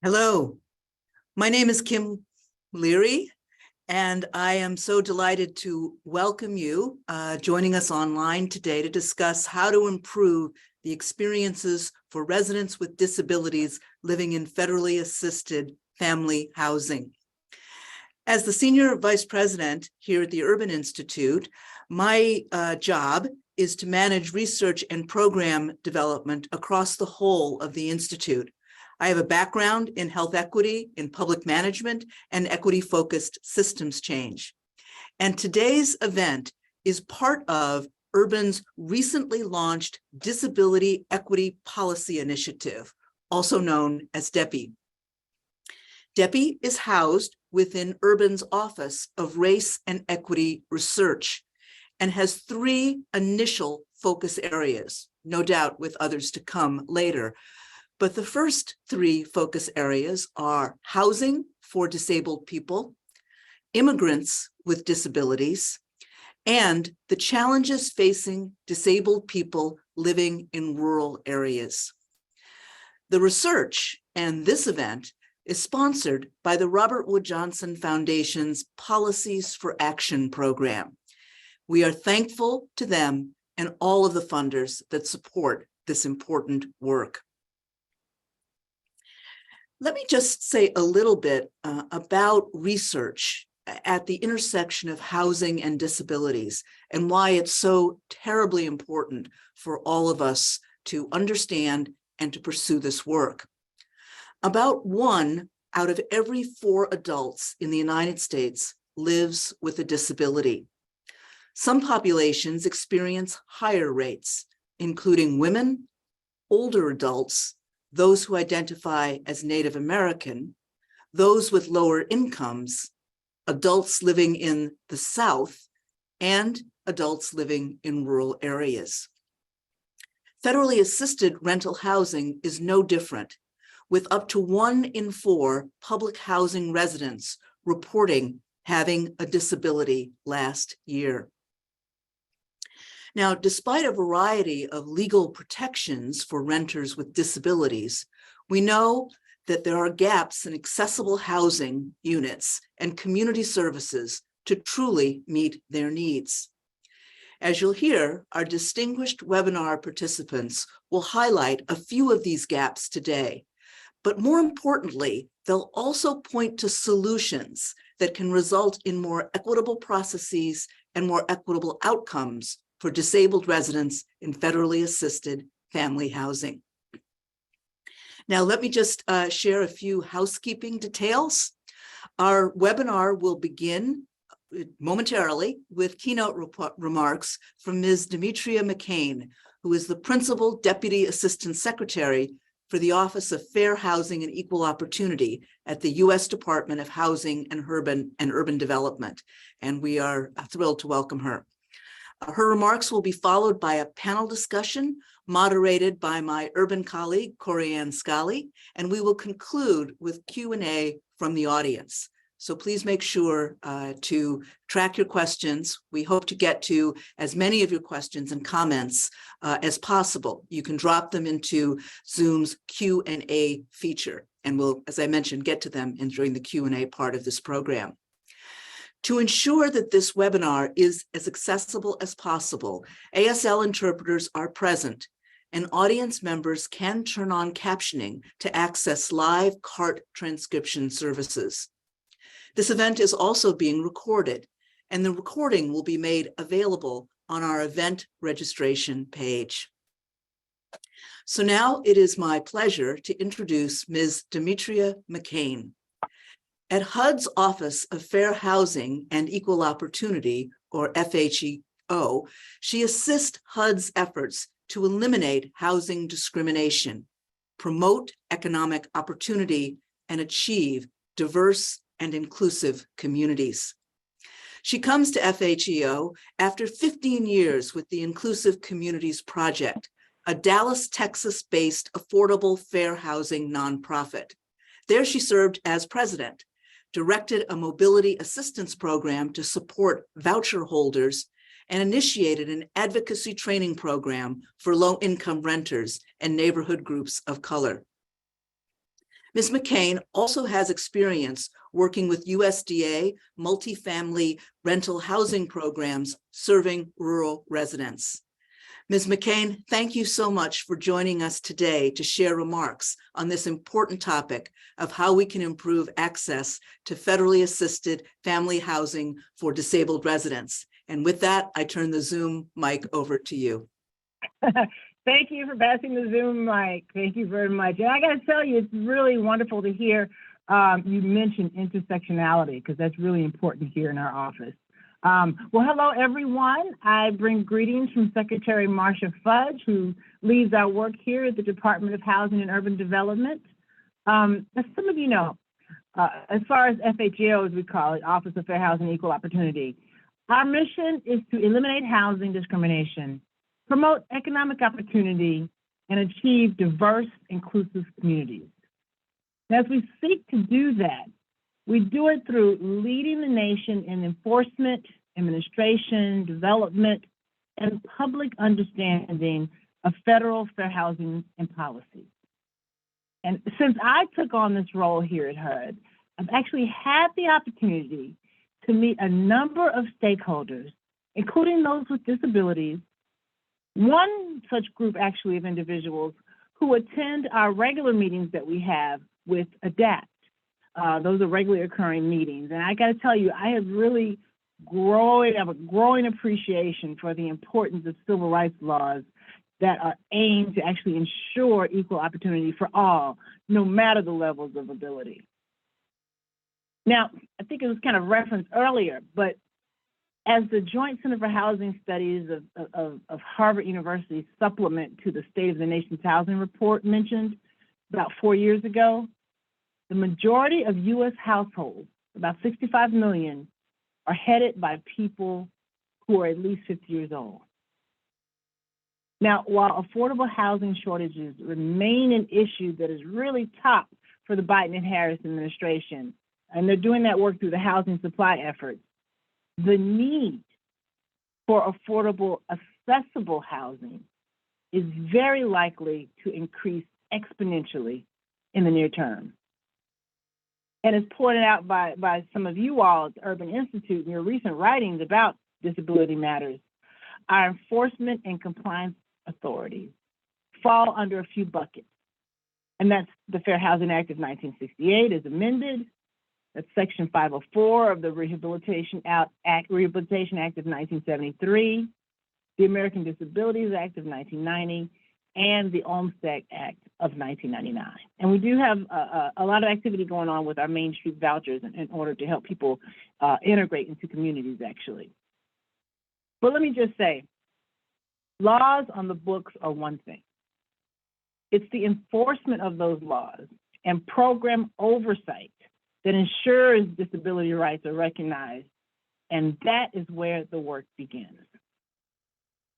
Hello, my name is Kim Leary, and I am so delighted to welcome you joining us online today to discuss how to improve the experiences for residents with disabilities living in federally assisted family housing. As the Senior Vice President here at the Urban Institute, my job is to manage research and program development across the whole of the Institute. I have a background in health equity, in public management, and equity-focused systems change. And today's event is part of Urban's recently launched Disability Equity Policy Initiative, also known as DEPI. DEPI is housed within Urban's Office of Race and Equity Research and has three initial focus areas, no doubt with others to come later. But the first three focus areas are housing for disabled people, immigrants with disabilities, and the challenges facing disabled people living in rural areas. The research and this event is sponsored by the Robert Wood Johnson Foundation's Policies for Action program. We are thankful to them and all of the funders that support this important work. Let me just say a little bit about research at the intersection of housing and disabilities and why it's so terribly important for all of us to understand and to pursue this work. About 1 out of every 4 adults in the United States lives with a disability. Some populations experience higher rates, including women, older adults, those who identify as Native American, those with lower incomes, adults living in the South, and adults living in rural areas. Federally assisted rental housing is no different, with up to 1 in 4 public housing residents reporting having a disability last year. Now, despite a variety of legal protections for renters with disabilities, we know that there are gaps in accessible housing units and community services to truly meet their needs. As you'll hear, our distinguished webinar participants will highlight a few of these gaps today, but more importantly, they'll also point to solutions that can result in more equitable processes and more equitable outcomes for disabled residents in federally assisted family housing. Now, let me just share a few housekeeping details. Our webinar will begin momentarily with keynote remarks from Ms. Demetria McCain, who is the Principal Deputy Assistant Secretary for the Office of Fair Housing and Equal Opportunity at the U.S. Department of Housing and Urban Development. And we are thrilled to welcome her. Her remarks will be followed by a panel discussion moderated by my urban colleague, Corianne Scali, and we will conclude with Q&A from the audience. So please make sure to track your questions. We hope to get to as many of your questions and comments as possible. You can drop them into Zoom's Q&A feature, and we'll, as I mentioned, get to them during the Q&A part of this program. To ensure that this webinar is as accessible as possible, ASL interpreters are present, and audience members can turn on captioning to access live CART transcription services. This event is also being recorded, and the recording will be made available on our event registration page. So now it is my pleasure to introduce Ms. Demetria McCain. At HUD's Office of Fair Housing and Equal Opportunity, or FHEO, she assists HUD's efforts to eliminate housing discrimination, promote economic opportunity, and achieve diverse and inclusive communities. She comes to FHEO after 15 years with the Inclusive Communities Project, a Dallas, Texas-based affordable fair housing nonprofit. There she served as president, directed a mobility assistance program to support voucher holders, and initiated an advocacy training program for low-income renters and neighborhood groups of color. Ms. McCain also has experience working with USDA multifamily rental housing programs serving rural residents. Ms. McCain, thank you so much for joining us today to share remarks on this important topic of how we can improve access to federally assisted family housing for disabled residents. And with that, I turn the Zoom mic over to you. Thank you for passing the Zoom mic. Thank you very much. And I got to tell you, it's really wonderful to hear you mention intersectionality, because that's really important here in our office. Well, hello, everyone. I bring greetings from Secretary Marcia Fudge, who leads our work here at the Department of Housing and Urban Development. As some of you know, as far as FHO, as we call it, Office of Fair Housing and Equal Opportunity, our mission is to eliminate housing discrimination, promote economic opportunity, and achieve diverse, inclusive communities. And as we seek to do that, we do it through leading the nation in enforcement, administration, development, and public understanding of federal fair housing and policy. And since I took on this role here at HUD, I've actually had the opportunity to meet a number of stakeholders, including those with disabilities. One such group actually of individuals who attend our regular meetings that we have with ADAPT. Those are regularly occurring meetings. And I got to tell you, I have really have a growing appreciation for the importance of civil rights laws that are aimed to actually ensure equal opportunity for all, no matter the levels of ability. Now, I think it was kind of referenced earlier, but as the Joint Center for Housing Studies of Harvard University supplement to the State of the Nation's Housing Report mentioned about 4 years ago, the majority of U.S. households, about 65 million, are headed by people who are at least 50 years old. Now, while affordable housing shortages remain an issue that is really top for the Biden and Harris administration, and they're doing that work through the housing supply efforts, the need for affordable, accessible housing is very likely to increase exponentially in the near term. And as pointed out by some of you all at the Urban Institute in your recent writings about disability matters, our enforcement and compliance authorities fall under a few buckets. And that's the Fair Housing Act of 1968 as amended. That's Section 504 of the Rehabilitation Act of 1973, the American Disabilities Act of 1990, and the Olmstead Act of 1999. And we do have a lot of activity going on with our Main Street vouchers in order to help people integrate into communities, actually. But let me just say, laws on the books are one thing. It's the enforcement of those laws and program oversight that ensures disability rights are recognized, and that is where the work begins.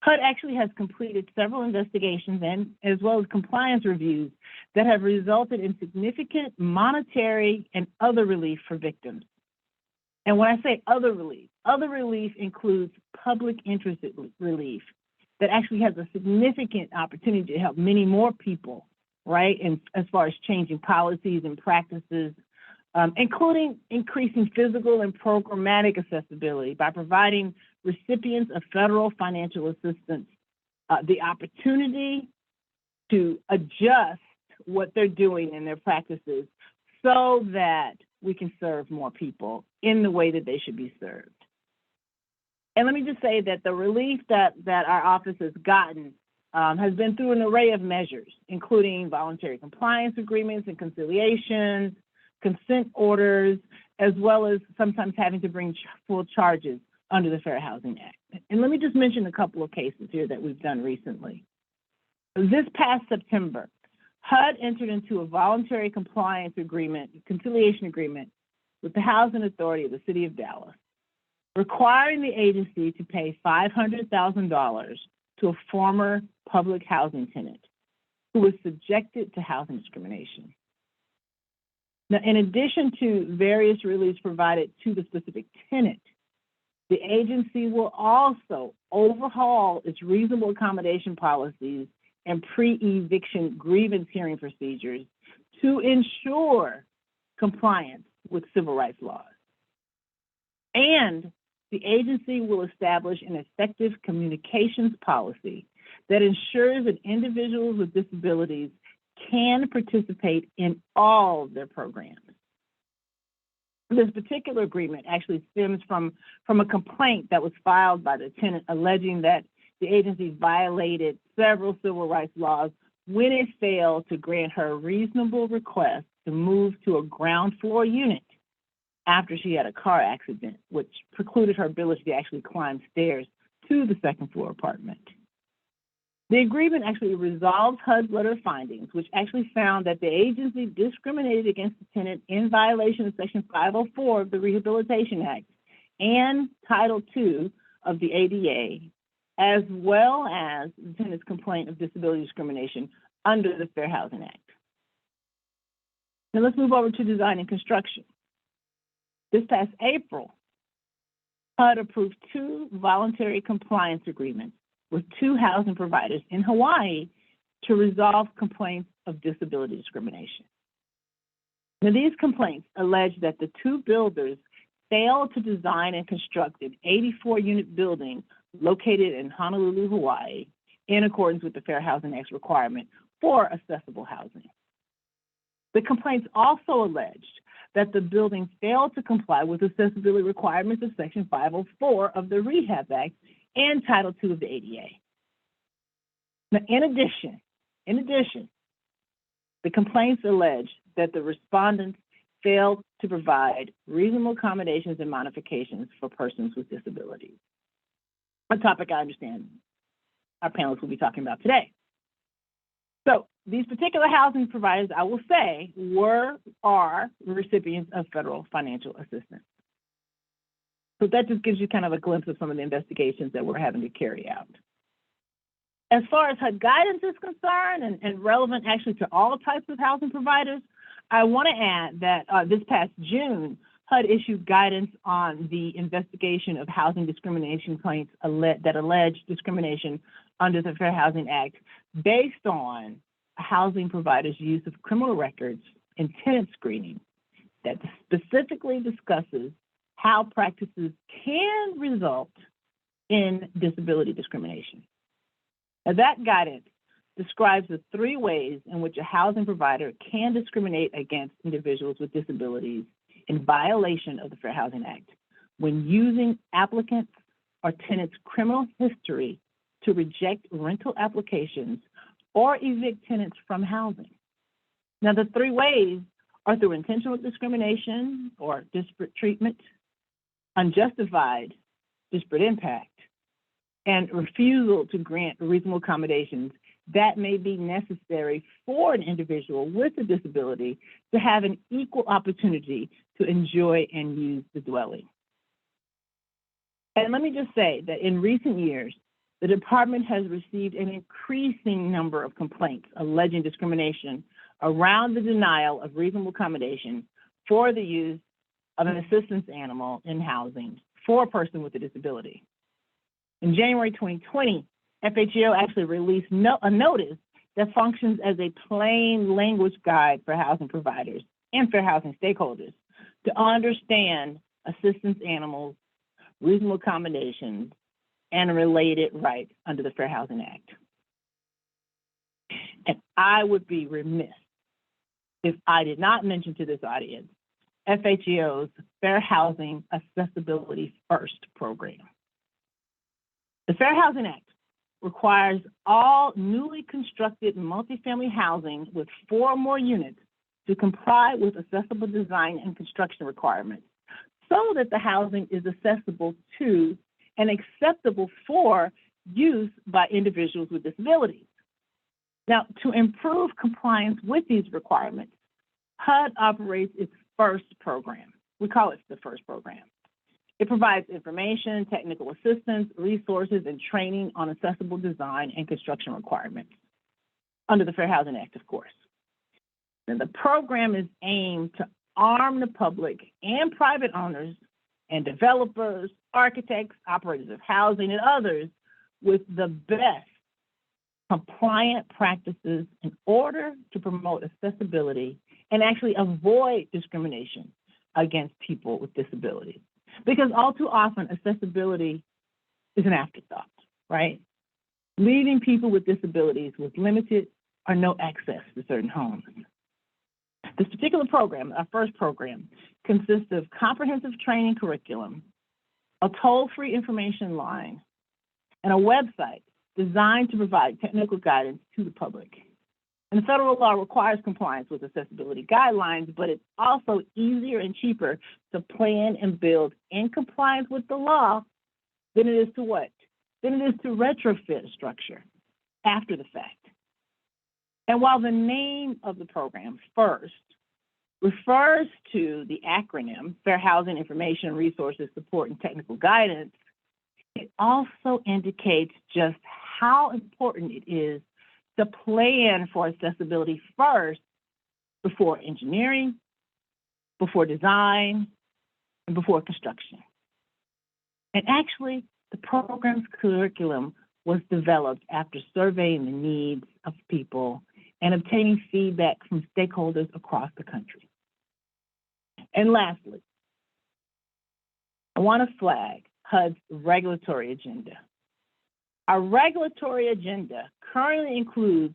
HUD actually has completed several investigations and as well as compliance reviews that have resulted in significant monetary and other relief for victims. And when I say other relief includes public interest relief that actually has a significant opportunity to help many more people, right? And as far as changing policies and practices, including increasing physical and programmatic accessibility by providing recipients of federal financial assistance the opportunity to adjust what they're doing in their practices so that we can serve more people in the way that they should be served. And let me just say that the relief that our office has gotten has been through an array of measures, including voluntary compliance agreements and conciliations, consent orders, as well as sometimes having to bring full charges under the Fair Housing Act. And let me just mention a couple of cases here that we've done recently. This past September, HUD entered into a voluntary compliance agreement, conciliation agreement, with the Housing Authority of the City of Dallas, requiring the agency to pay $500,000 to a former public housing tenant who was subjected to housing discrimination. Now, in addition to various reliefs provided to the specific tenant, the agency will also overhaul its reasonable accommodation policies and pre-eviction grievance hearing procedures to ensure compliance with civil rights laws. And the agency will establish an effective communications policy that ensures that individuals with disabilities can participate in all of their programs. This particular agreement actually stems from a complaint that was filed by the tenant alleging that the agency violated several civil rights laws when it failed to grant her a reasonable request to move to a ground floor unit after she had a car accident, which precluded her ability to actually climb stairs to the second floor apartment. The agreement actually resolves HUD's letter of findings, which actually found that the agency discriminated against the tenant in violation of Section 504 of the Rehabilitation Act and Title II of the ADA, as well as the tenant's complaint of disability discrimination under the Fair Housing Act. Now let's move over to design and construction. This past April, HUD approved 2 voluntary compliance agreements with 2 housing providers in Hawaii to resolve complaints of disability discrimination. Now, these complaints allege that the 2 builders failed to design and construct an 84-unit building located in Honolulu, Hawaii, in accordance with the Fair Housing Act's requirement for accessible housing. The complaints also alleged that the building failed to comply with accessibility requirements of Section 504 of the Rehab Act and Title II of the ADA. Now, in addition, the complaints allege that the respondents failed to provide reasonable accommodations and modifications for persons with disabilities, a topic I understand our panelists will be talking about today. So these particular housing providers, I will say, are recipients of federal financial assistance. So that just gives you kind of a glimpse of some of the investigations that we're having to carry out. As far as HUD guidance is concerned and relevant actually to all types of housing providers, I want to add that this past June, HUD issued guidance on the investigation of housing discrimination claims that allege discrimination under the Fair Housing Act based on a housing provider's use of criminal records and tenant screening that specifically discusses how practices can result in disability discrimination. Now, that guidance describes the 3 ways in which a housing provider can discriminate against individuals with disabilities in violation of the Fair Housing Act when using applicants' or tenants' criminal history to reject rental applications or evict tenants from housing. Now, the 3 ways are through intentional discrimination or disparate treatment, unjustified disparate impact, and refusal to grant reasonable accommodations that may be necessary for an individual with a disability to have an equal opportunity to enjoy and use the dwelling. And let me just say that in recent years, the department has received an increasing number of complaints alleging discrimination around the denial of reasonable accommodation for the use of an assistance animal in housing for a person with a disability. In January 2020, FHO actually released a notice that functions as a plain language guide for housing providers and fair housing stakeholders to understand assistance animals, reasonable accommodations, and related rights under the Fair Housing Act. And I would be remiss if I did not mention to this audience FHEO's Fair Housing Accessibility First program. The Fair Housing Act requires all newly constructed multifamily housing with 4 or more units to comply with accessible design and construction requirements so that the housing is accessible to and acceptable for use by individuals with disabilities. Now, to improve compliance with these requirements, HUD operates its FIRST program. We call it the FIRST program. It provides information, technical assistance, resources, and training on accessible design and construction requirements under the Fair Housing Act, of course. And the program is aimed to arm the public and private owners and developers, architects, operators of housing, and others with the best compliant practices in order to promote accessibility and actually avoid discrimination against people with disabilities. Because all too often, accessibility is an afterthought, right? Leaving people with disabilities with limited or no access to certain homes. This particular program, our first program, consists of comprehensive training curriculum, a toll-free information line, and a website designed to provide technical guidance to the public. And the federal law requires compliance with accessibility guidelines, but it's also easier and cheaper to plan and build in compliance with the law than it is to what? Than it is to retrofit a structure after the fact. And while the name of the program, FIRST, refers to the acronym, Fair Housing Information, Resources, Support, and Technical Guidance, it also indicates just how important it is to plan for accessibility first before engineering, before design, and before construction. And actually, the program's curriculum was developed after surveying the needs of people and obtaining feedback from stakeholders across the country. And lastly, I want to flag HUD's regulatory agenda. Our regulatory agenda currently includes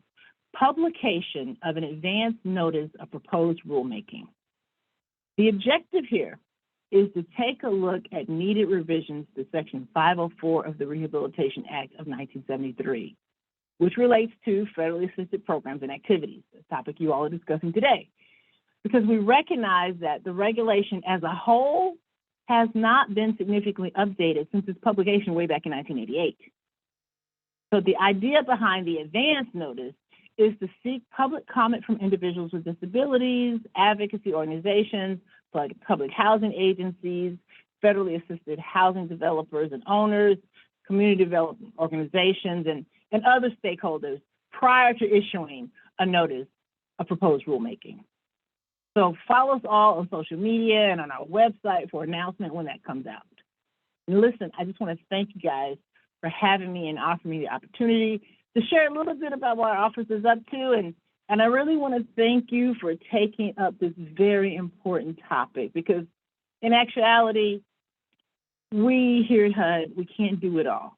publication of an advance notice of proposed rulemaking. The objective here is to take a look at needed revisions to Section 504 of the Rehabilitation Act of 1973, which relates to federally assisted programs and activities, a topic you all are discussing today, because we recognize that the regulation as a whole has not been significantly updated since its publication way back in 1988. So the idea behind the advance notice is to seek public comment from individuals with disabilities, advocacy organizations, public housing agencies, federally assisted housing developers and owners, community development organizations, and other stakeholders prior to issuing a notice of proposed rulemaking. So follow us all on social media and on our website for announcement when that comes out. And listen, I just want to thank you guys for having me and offering me the opportunity to share a little bit about what our office is up to. And I really want to thank you for taking up this very important topic, because in actuality, we here at HUD, we can't do it all.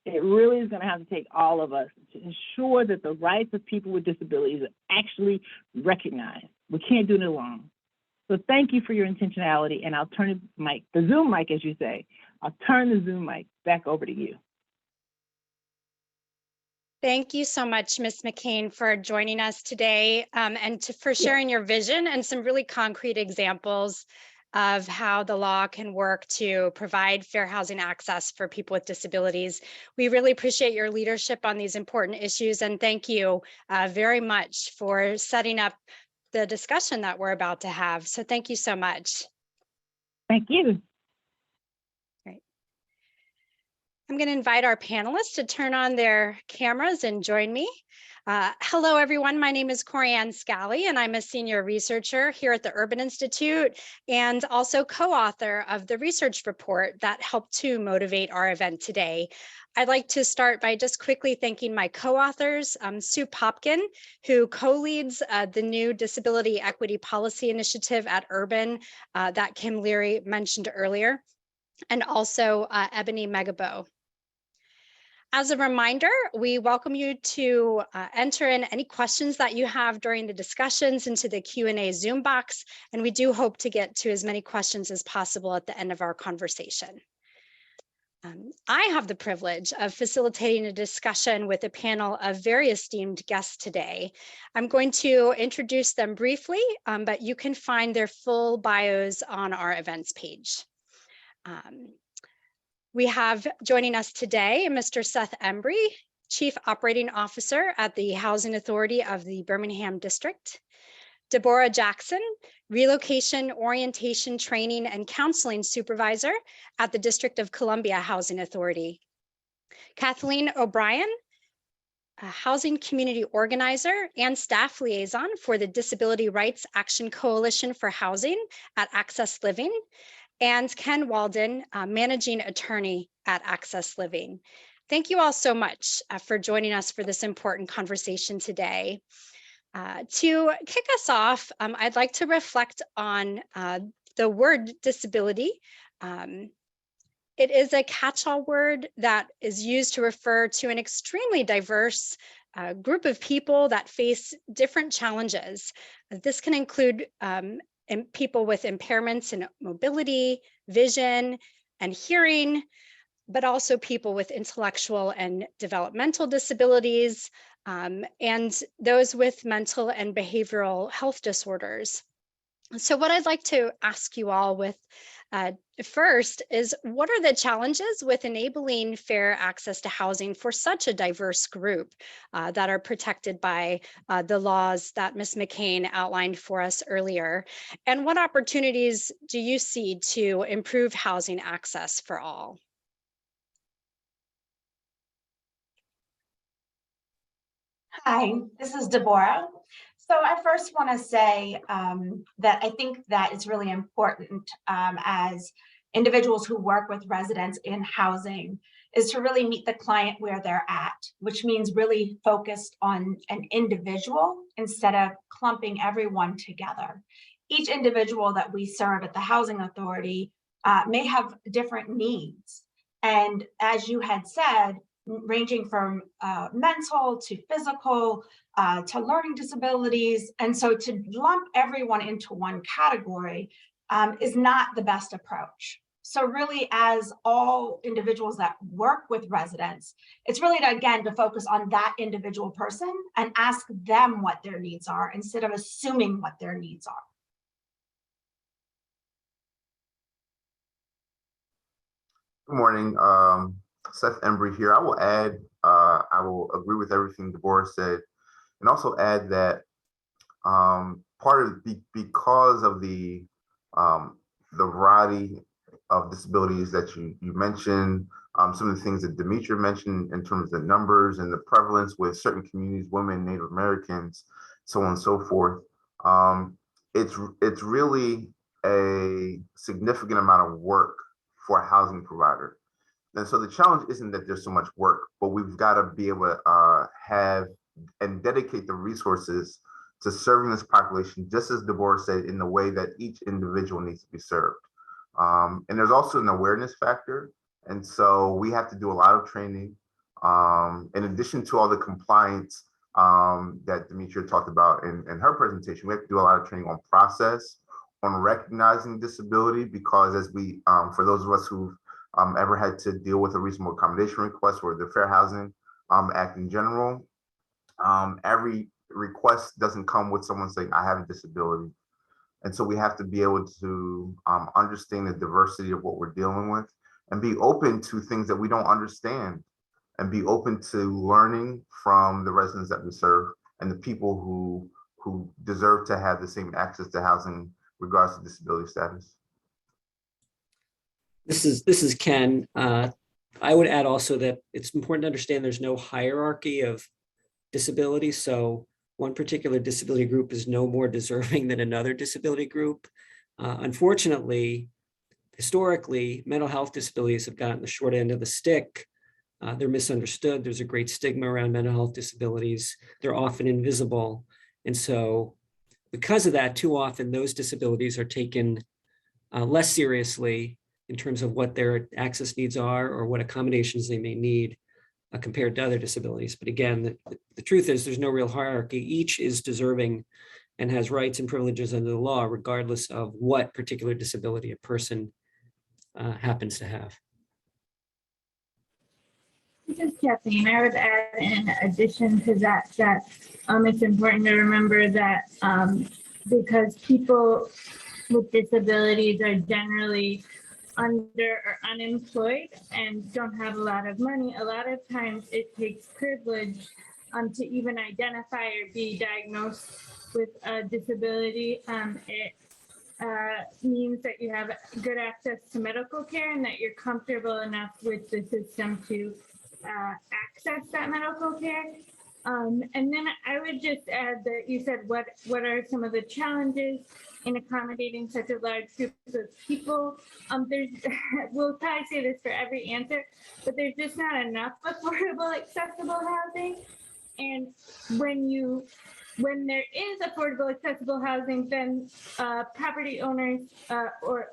It really is going to have to take all of us to ensure that the rights of people with disabilities are actually recognized. We can't do it alone. So thank you for your intentionality, and I'll turn the Zoom mic, as you say, I'll turn the Zoom mic back over to you. Thank you so much, Ms. McCain, for joining us today for sharing your vision and some really concrete examples of how the law can work to provide fair housing access for people with disabilities. We really appreciate your leadership on these important issues, and thank you very much for setting up the discussion that we're about to have. So thank you so much. Thank you. Great. I'm going to invite our panelists to turn on their cameras and join me. Hello, everyone. My name is Corianne Scally, and I'm a senior researcher here at the Urban Institute and also co-author of the research report that helped to motivate our event today. I'd like to start by just quickly thanking my co-authors, Sue Popkin, who co-leads the new Disability Equity Policy Initiative at Urban that Kim Leary mentioned earlier, and also Ebony Megabo. As a reminder, we welcome you to enter in any questions that you have during the discussions into the Q&A Zoom box, and we do hope to get to as many questions as possible at the end of our conversation. I have the privilege of facilitating a discussion with a panel of very esteemed guests today. I'm going to introduce them briefly, but you can find their full bios on our events page. We have joining us today Mr. Seth Embry, Chief Operating Officer at the Housing Authority of the Birmingham District. Deborah Jackson, Relocation, Orientation, Training, and Counseling Supervisor at the District of Columbia Housing Authority. Kathleen O'Brien, a Housing Community Organizer and Staff Liaison for the Disability Rights Action Coalition for Housing at Access Living. And Ken Walden, Managing Attorney at Access Living. Thank you all so much for joining us for this important conversation today. To kick us off, I'd like to reflect on the word disability. It is a catch-all word that is used to refer to an extremely diverse group of people that face different challenges. This can include people with impairments in mobility, vision, and hearing, but also people with intellectual and developmental disabilities, and those with mental and behavioral health disorders. So what I'd like to ask you all with first is, what are the challenges with enabling fair access to housing for such a diverse group that are protected by the laws that Ms. McCain outlined for us earlier? And what opportunities do you see to improve housing access for all? Hi, this is Deborah. So I first want to say that I think that it's really important as individuals who work with residents in housing is to really meet the client where they're at, which means really focused on an individual instead of clumping everyone together. Each individual that we serve at the Housing Authority may have different needs. And as you had said, ranging from mental to physical to learning disabilities. And so to lump everyone into one category is not the best approach. So really, as all individuals that work with residents, it's really again to focus on that individual person and ask them what their needs are instead of assuming what their needs are. Good morning. Seth Embry here. I will add, I will agree with everything Deborah said, and also add that part of because of the variety of disabilities that you mentioned, some of the things that Demetria mentioned in terms of the numbers and the prevalence with certain communities, women, Native Americans, so on and so forth. It's really a significant amount of work for a housing provider. And so the challenge isn't that there's so much work, but we've got to be able to have and dedicate the resources to serving this population, just as Deborah said, in the way that each individual needs to be served. And there's also an awareness factor. And so we have to do a lot of training. In addition to all the compliance that Demetria talked about in her presentation, we have to do a lot of training on process, on recognizing disability, because as we, for those of us who've ever had to deal with a reasonable accommodation request or the Fair Housing Act in general, every request doesn't come with someone saying, I have a disability. And so we have to be able to understand the diversity of what we're dealing with and be open to things that we don't understand and be open to learning from the residents that we serve and the people who deserve to have the same access to housing regardless of disability status. This is Ken. I would add also that it's important to understand there's no hierarchy of disability. So one particular disability group is no more deserving than another disability group. Unfortunately, historically, mental health disabilities have gotten the short end of the stick. They're misunderstood. There's a great stigma around mental health disabilities. They're often invisible. And so because of that, too often those disabilities are taken less seriously in terms of what their access needs are or what accommodations they may need compared to other disabilities. But again, the truth is there's no real hierarchy. Each is deserving and has rights and privileges under the law, regardless of what particular disability a person happens to have. This is Kathleen. I would add in addition to that, it's important to remember that because people with disabilities are generally under or unemployed and don't have a lot of money, a lot of times it takes privilege to even identify or be diagnosed with a disability. It means that you have good access to medical care and that you're comfortable enough with the system to access that medical care. And then I would just add that you said, what are some of the challenges in accommodating such a large group of people? We'll probably say this for every answer, but there's just not enough affordable, accessible housing. And when you when there is affordable, accessible housing, then property owners or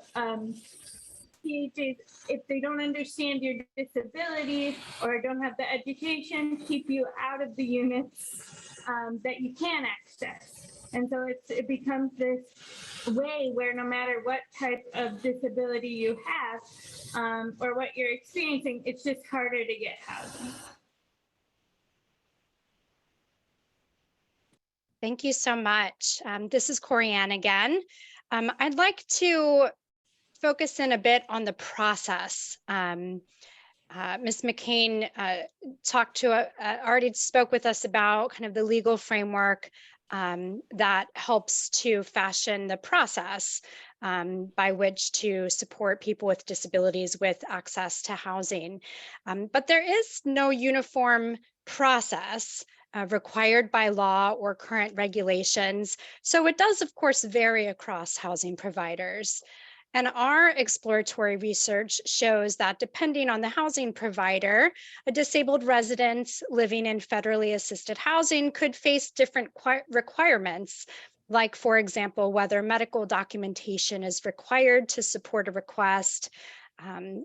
PHAs, if they don't understand your disability or don't have the education, keep you out of the units that you can access. And so it becomes this way where no matter what type of disability you have or what you're experiencing, it's just harder to get housing. Thank you so much. This is Corianne again. I'd like to focus in a bit on the process. Ms. McCain already spoke with us about kind of the legal framework that helps to fashion the process by which to support people with disabilities with access to housing. But there is no uniform process required by law or current regulations. So it does, of course, vary across housing providers. And our exploratory research shows that depending on the housing provider, a disabled resident living in federally assisted housing could face different requirements, like, for example, whether medical documentation is required to support a request.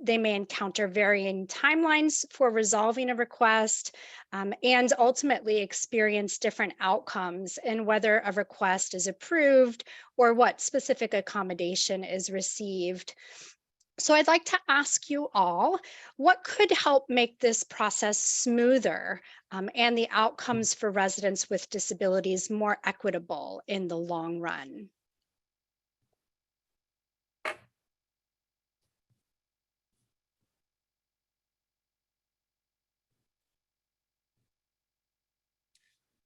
They may encounter varying timelines for resolving a request and ultimately experience different outcomes in whether a request is approved or what specific accommodation is received. So I'd like to ask you all, what could help make this process smoother and the outcomes for residents with disabilities more equitable in the long run?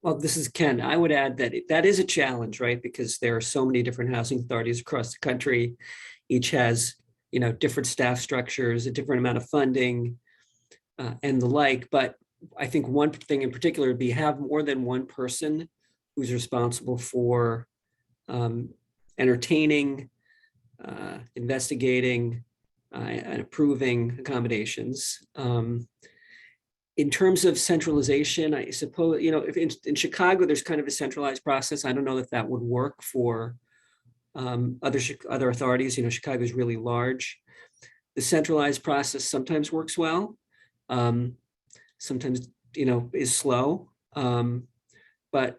Well, this is Ken. I would add that that is a challenge, right? Because there are so many different housing authorities across the country. Each has, different staff structures, a different amount of funding, and the like. But I think one thing in particular would be have more than one person who's responsible for entertaining, investigating, and approving accommodations. In terms of centralization, I suppose, if in Chicago, there's kind of a centralized process. I don't know if that would work for other authorities. Chicago is really large. The centralized process sometimes works well, sometimes, is slow. But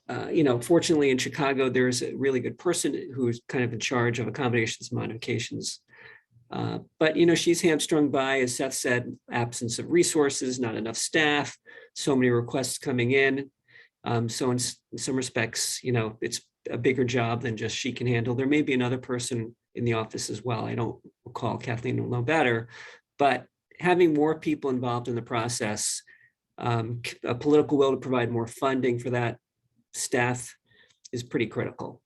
fortunately in Chicago, there's a really good person who's kind of in charge of accommodations and modifications. But she's hamstrung by, as Seth said, absence of resources, not enough staff, so many requests coming in. So in some respects, it's a bigger job than just she can handle. There may be another person in the office as well. I don't recall, Kathleen will know better, but having more people involved in the process, a political will to provide more funding for that staff is pretty critical.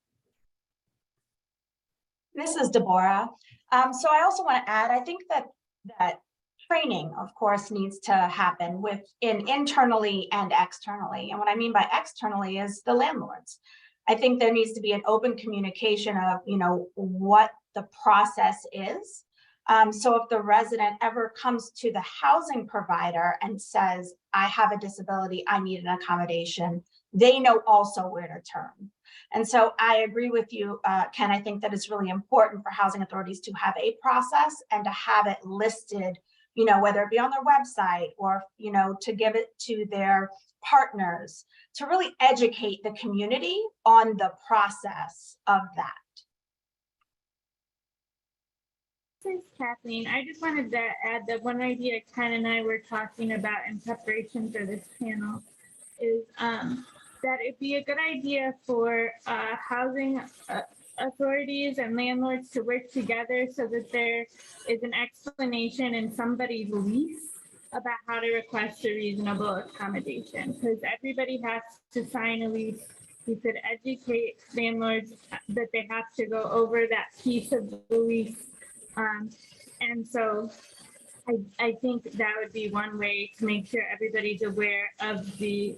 This is Deborah. So I also want to add, I think that training, of course, needs to happen internally and externally. And what I mean by externally is the landlords. I think there needs to be an open communication of, what the process is. So if the resident ever comes to the housing provider and says, I have a disability, I need an accommodation, they know also where to turn. And so I agree with you, Ken. I think that it's really important for housing authorities to have a process and to have it listed, whether it be on their website or, to give it to their partners to really educate the community on the process of that. This is Kathleen. I just wanted to add that one idea Ken and I were talking about in preparation for this panel is that it'd be a good idea for housing authorities and landlords to work together so that there is an explanation in somebody's lease about how to request a reasonable accommodation, because everybody has to sign a lease. We could educate landlords that they have to go over that piece of the lease. And so I think that would be one way to make sure everybody's aware of the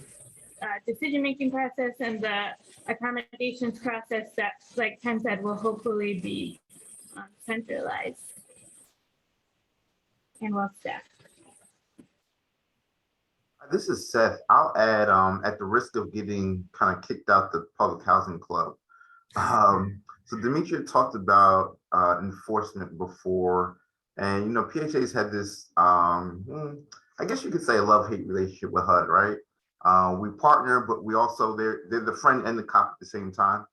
decision-making process and the accommodations process that, like Ken said, will hopefully be centralized and well-staffed. This is Seth. I'll add, at the risk of getting kind of kicked out the public housing club. So Demetria talked about enforcement before, and PHA's had this, I guess you could say, a love-hate relationship with HUD, right? We partner, but we also they're the friend and the cop at the same time.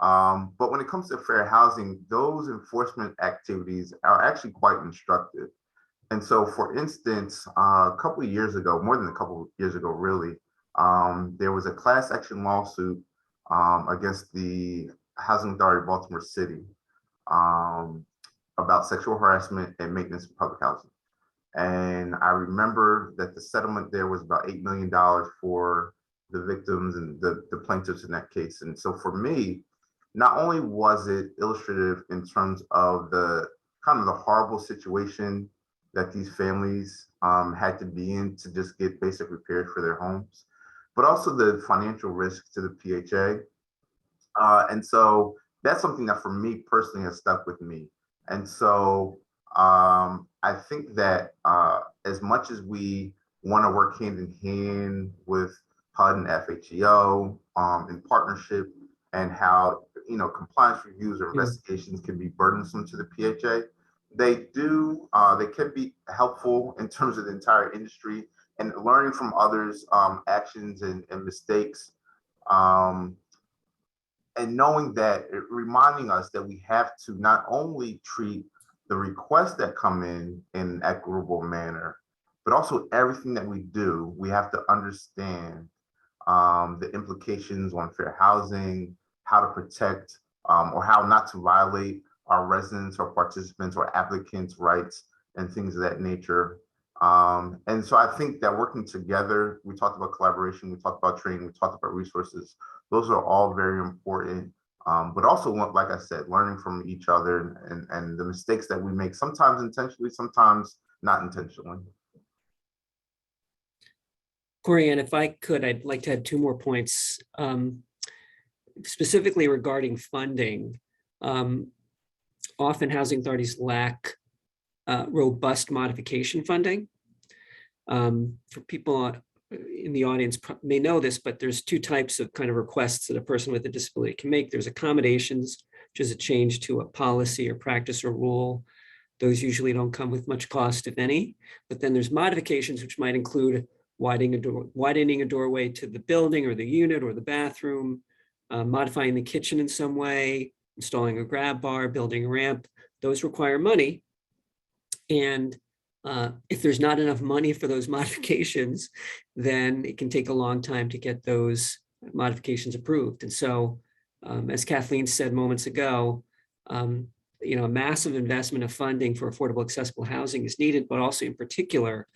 But when it comes to fair housing, those enforcement activities are actually quite instructive. And so, for instance, a couple of years ago, more than a couple of years ago, really, there was a class action lawsuit against the Housing Authority of Baltimore City um, about sexual harassment and maintenance of public housing. And I remember that the settlement there was about $8 million for the victims and the plaintiffs in that case. And so for me, not only was it illustrative in terms of the kind of the horrible situation that these families had to be in to just get basic repairs for their homes, but also the financial risk to the PHA. And so that's something that for me personally has stuck with me. And so I think that as much as we want to work hand in hand with HUD and FHEO in partnership, and how compliance reviews or investigations can be burdensome to the PHA, they can be helpful in terms of the entire industry and learning from others' actions and mistakes. And knowing that, reminding us that we have to not only treat the requests that come in an equitable manner, but also everything that we do, we have to understand the implications on fair housing, how to protect or how not to violate our residents or participants or applicants' rights and things of that nature. And so I think that working together, we talked about collaboration, we talked about training, we talked about resources. Those are all very important. But also, like I said, learning from each other and the mistakes that we make, sometimes intentionally, sometimes not intentionally. Corianne, if I could, I'd like to add two more points, specifically regarding funding. Often housing authorities lack robust modification funding. For people in the audience may know this, but there's two types of kind of requests that a person with a disability can make. There's accommodations, which is a change to a policy or practice or rule. Those usually don't come with much cost, if any. But then there's modifications, which might include widening a doorway to the building or the unit or the bathroom, modifying the kitchen in some way, installing a grab bar, building a ramp. Those require money. And if there's not enough money for those modifications, then it can take a long time to get those modifications approved. And so, as Kathleen said moments ago, a massive investment of funding for affordable, accessible housing is needed, but also in particular,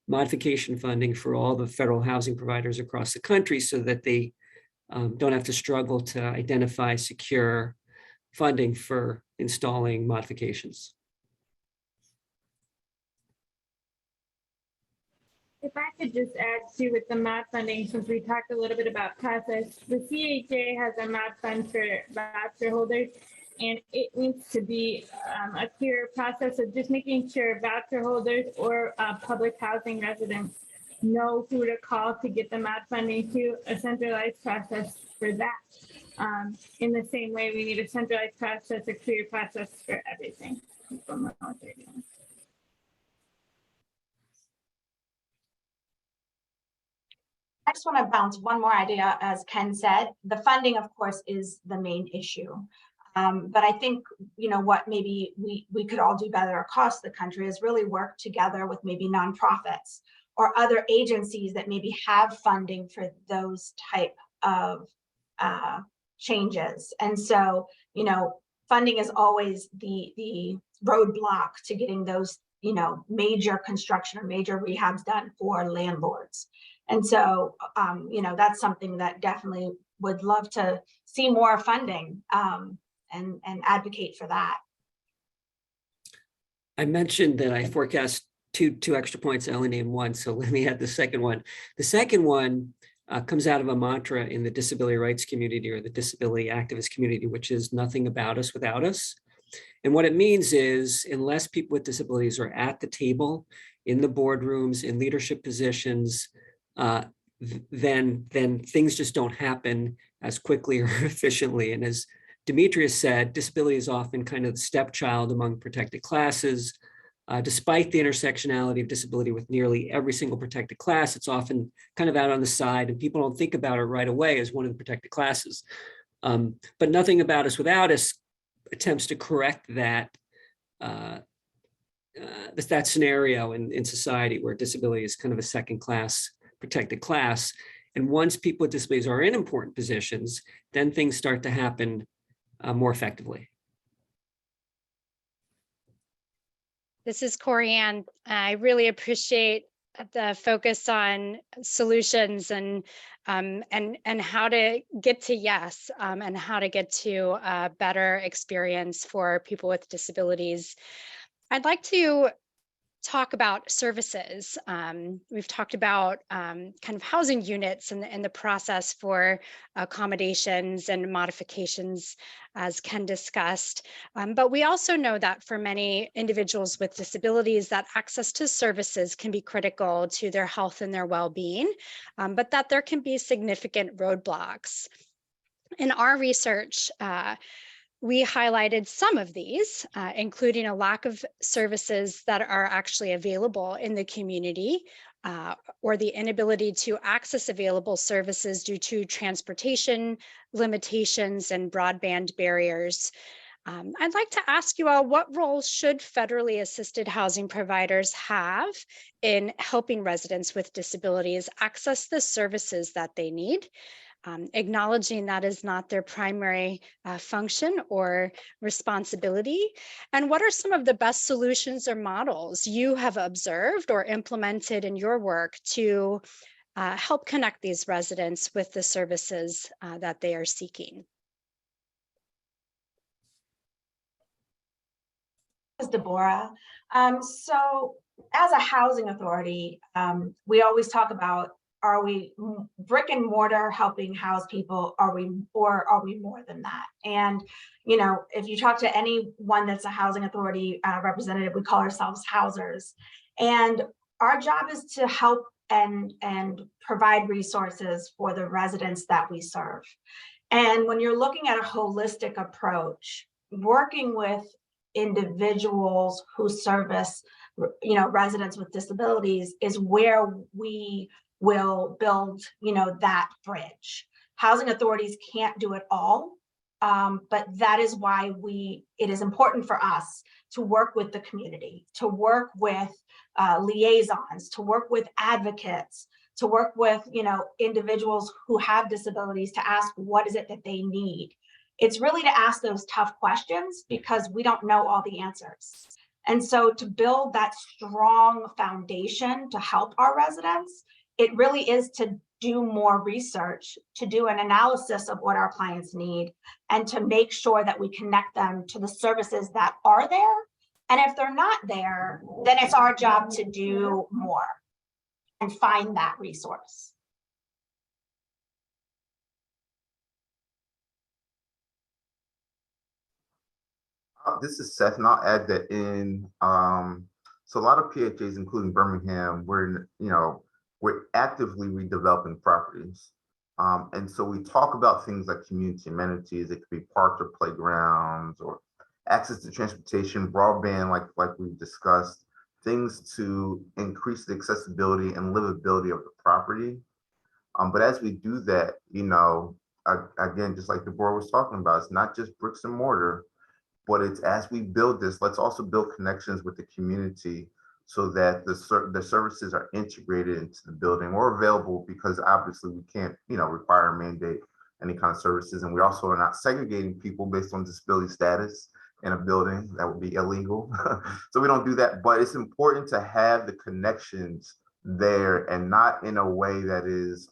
modification funding for all the federal housing providers across the country so that they don't have to struggle to identify secure funding for installing modifications. If I could just add to with the MAP funding, since we talked a little bit about process, the CHA has a MAP fund for voucher holders, and it needs to be a clear process of just making sure voucher holders or public housing residents know who to call to get the MAP funding, to a centralized process for that. In the same way, we need a centralized process, a clear process for everything. I just want to bounce one more idea. As Ken said, the funding, of course, is the main issue. But I think, what maybe we could all do better across the country is really work together with maybe nonprofits or other agencies that maybe have funding for those type of changes. And so, funding is always the roadblock to getting those, major construction or major rehabs done for landlords. And so, that's something that definitely would love to see more funding and advocate for that. I mentioned that I forecast two extra points. I only named one, so let me add the second one. The second one comes out of a mantra in the disability rights community or the disability activist community, which is nothing about us without us. And what it means is, unless people with disabilities are at the table, in the boardrooms, in leadership positions, then things just don't happen as quickly or efficiently. And as Demetrius said, disability is often kind of the stepchild among protected classes. Despite the intersectionality of disability with nearly every single protected class, it's often kind of out on the side, and people don't think about it right away as one of the protected classes. But nothing about us without us attempts to correct that that scenario in society where disability is kind of a second class protected class. And once people with disabilities are in important positions, then things start to happen more effectively. This is Corianne. I really appreciate the focus on solutions and how to get to yes, and how to get to a better experience for people with disabilities. I'd like to talk about services. We've talked about kind of housing units and the process for accommodations and modifications, as Ken discussed. But we also know that for many individuals with disabilities, that access to services can be critical to their health and their well-being, but that there can be significant roadblocks. In our research, we highlighted some of these, including a lack of services that are actually available in the community, or the inability to access available services due to transportation limitations and broadband barriers. I'd like to ask you all, what roles should federally assisted housing providers have in helping residents with disabilities access the services that they need? Acknowledging that is not their primary function or responsibility. And what are some of the best solutions or models you have observed or implemented in your work to help connect these residents with the services that they are seeking? This is Deborah. So as a housing authority, we always talk about, are we brick and mortar helping house people? Or are we more than that? And, you know, if you talk to anyone that's a housing authority representative, we call ourselves housers. And our job is to help and provide resources for the residents that we serve. And when you're looking at a holistic approach, working with individuals who service, you know, residents with disabilities is where we will build, you know, that bridge. Housing authorities can't do it all, but that is why it is important for us to work with the community, to work with liaisons, to work with advocates, to work with, you know, individuals who have disabilities, to ask what is it that they need. It's really to ask those tough questions because we don't know all the answers. And so to build that strong foundation to help our residents, it really is to do more research, to do an analysis of what our clients need, and to make sure that we connect them to the services that are there. And if they're not there, then it's our job to do more and find that resource. This is Seth, and I'll add that in. So a lot of PHAs, including Birmingham, we're actively redeveloping properties. And so we talk about things like community amenities. It could be parks or playgrounds, or access to transportation, broadband, like we've discussed, things to increase the accessibility and livability of the property. But as we do that, you know, again, just like Deborah was talking about, it's not just bricks and mortar, but it's, as we build this, let's also build connections with the community so that the services are integrated into the building or available, because obviously we can't, you know, require or mandate any kind of services. And we also are not segregating people based on disability status in a building. That would be illegal. So we don't do that, but it's important to have the connections there, and not in a way that is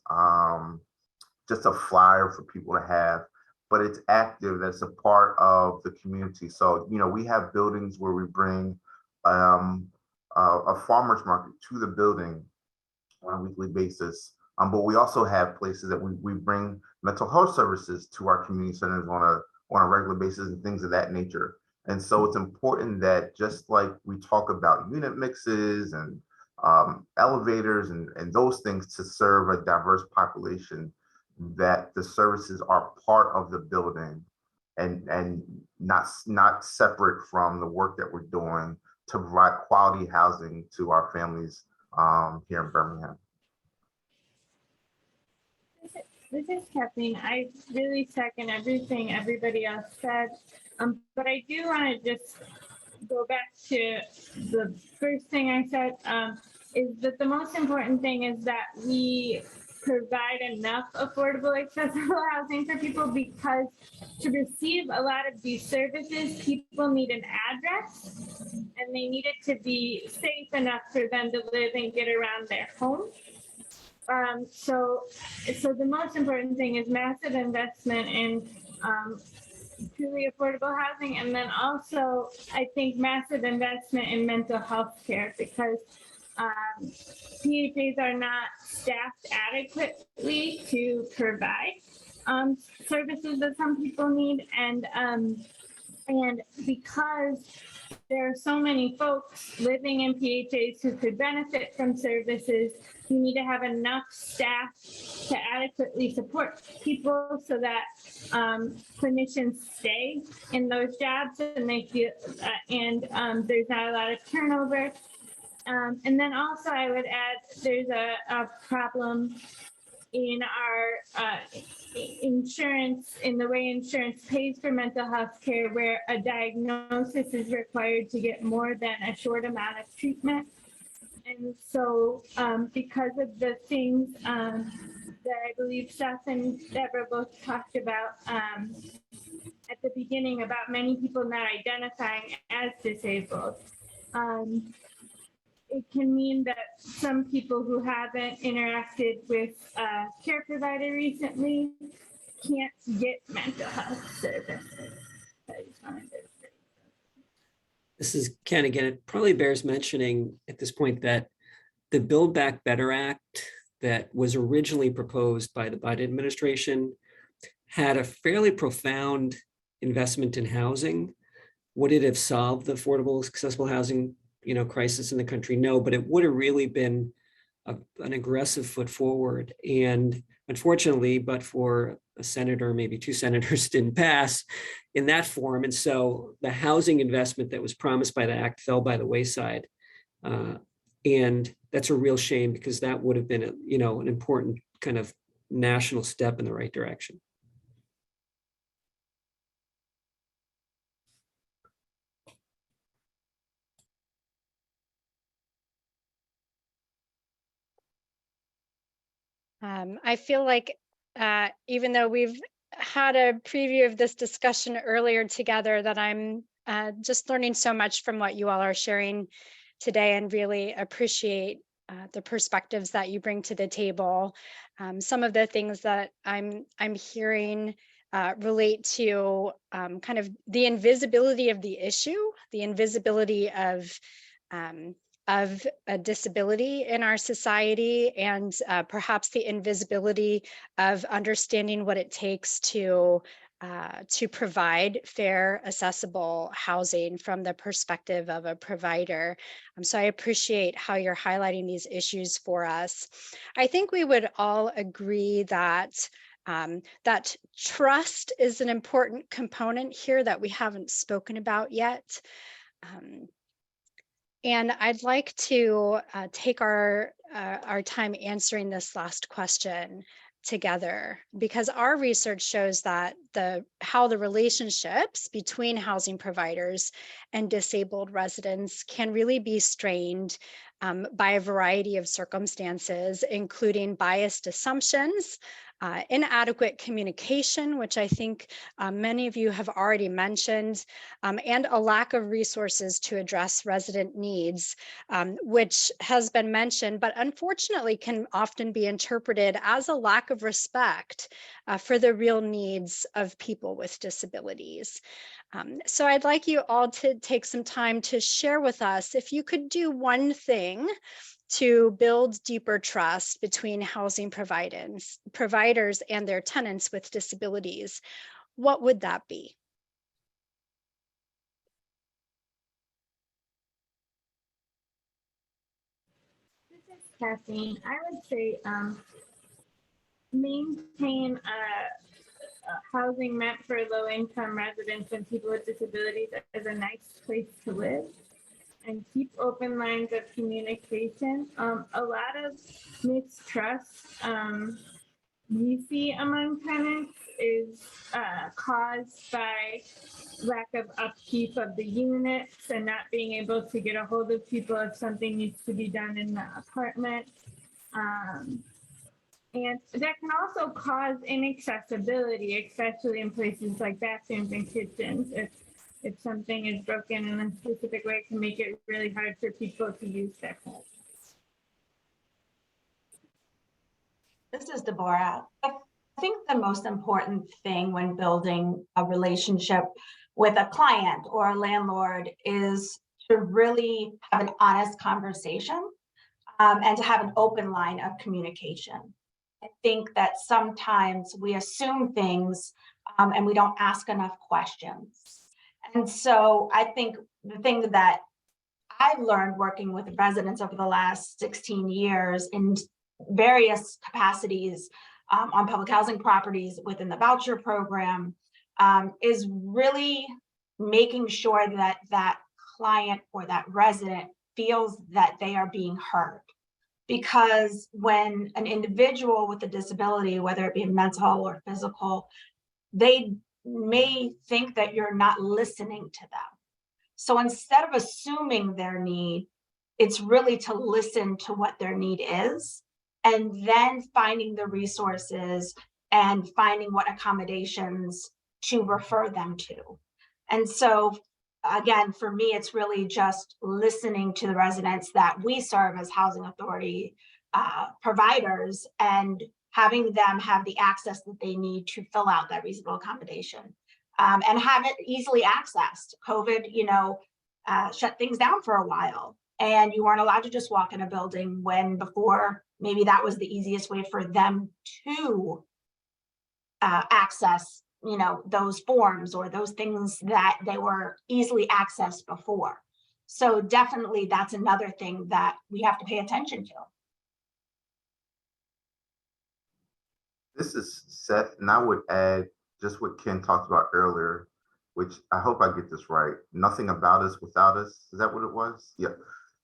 just a flyer for people to have, but it's active, that's a part of the community. So, you know, we have buildings where we bring a farmer's market to the building on a weekly basis. But we also have places that we bring mental health services to our community centers on a regular basis and things of that nature. And so it's important that, just like we talk about unit mixes and elevators and those things to serve a diverse population, that the services are part of the building and not separate from the work that we're doing to provide quality housing to our families here in Birmingham. This is Kathleen. I really second everything everybody else said. But I do want to just go back to the first thing I said, is that the most important thing is that we provide enough affordable, accessible housing for people, because to receive a lot of these services, people need an address and they need it to be safe enough for them to live and get around their home. So the most important thing is massive investment in truly affordable housing, and then also I think massive investment in mental health care, because PHAs are not staffed adequately to provide services that some people need, and because there are so many folks living in PHAs who could benefit from services, you need to have enough staff to adequately support people so that clinicians stay in those jobs and they feel, there's not a lot of turnover. And then also I would add, there's a problem in our insurance, in the way insurance pays for mental health care, where a diagnosis is required to get more than a short amount of treatment. And so because of the things that I believe Seth and Deborah both talked about at the beginning, about many people not identifying as disabled, it can mean that some people who haven't interacted with a care provider recently can't get mental health services. This is Ken again. It probably bears mentioning at this point that the Build Back Better Act that was originally proposed by the Biden administration had a fairly profound investment in housing. Would it have solved the affordable, accessible housing crisis in the country? No, but it would have really been an aggressive foot forward. And unfortunately, but for a senator, maybe two senators, didn't pass in that form. And so the housing investment that was promised by the act fell by the wayside. And that's a real shame, because that would have been an important kind of national step in the right direction. I feel like even though we've had a preview of this discussion earlier together, that I'm just learning so much from what you all are sharing today, and really appreciate the perspectives that you bring to the table. Some of the things that I'm hearing relate to kind of the invisibility of the issue, the invisibility of a disability in our society, and perhaps the invisibility of understanding what it takes to provide fair, accessible housing from the perspective of a provider. So I appreciate how you're highlighting these issues for us. I think we would all agree that that trust is an important component here that we haven't spoken about yet. And I'd like to take our time answering this last question together, because our research shows that how the relationships between housing providers and disabled residents can really be strained by a variety of circumstances, including biased assumptions, inadequate communication, which I think many of you have already mentioned, and a lack of resources to address resident needs, which has been mentioned, but unfortunately can often be interpreted as a lack of respect for the real needs of people with disabilities. So I'd like you all to take some time to share with us if you could do one thing to build deeper trust between housing providers and their tenants with disabilities. What would that be? is Kathleen. I would say maintain housing meant for low-income residents and people with disabilities as a nice place to live, and keep open lines of communication. A lot of mistrust we see among tenants is caused by lack of upkeep of the units and not being able to get a hold of people if something needs to be done in the apartment. And that can also cause inaccessibility, especially in places like bathrooms and kitchens. If something is broken in a specific way, it can make it really hard for people to use their homes. This is Deborah. I think the most important thing when building a relationship with a client or a landlord is to really have an honest conversation and to have an open line of communication. I think that sometimes we assume things and we don't ask enough questions. And so I think the thing that I've learned working with residents over the last 16 years in various capacities on public housing properties within the voucher program is really making sure that that client or that resident feels that they are being heard. Because when an individual with a disability, whether it be mental or physical, they may think that you're not listening to them. So instead of assuming their need, it's really to listen to what their need is, and then finding the resources and finding what accommodations to refer them to. And so again, for me, it's really just listening to the residents that we serve as housing authority providers and having them have the access that they need to fill out that reasonable accommodation and have it easily accessed. COVID, shut things down for a while, and you weren't allowed to just walk in a building when before maybe that was the easiest way for them to access those forms or those things that they were easily accessed before. So definitely that's another thing that we have to pay attention to. This is Seth, and I would add just what Ken talked about earlier, which I hope I get this right. Nothing about us without us. Is that what it was? Yep.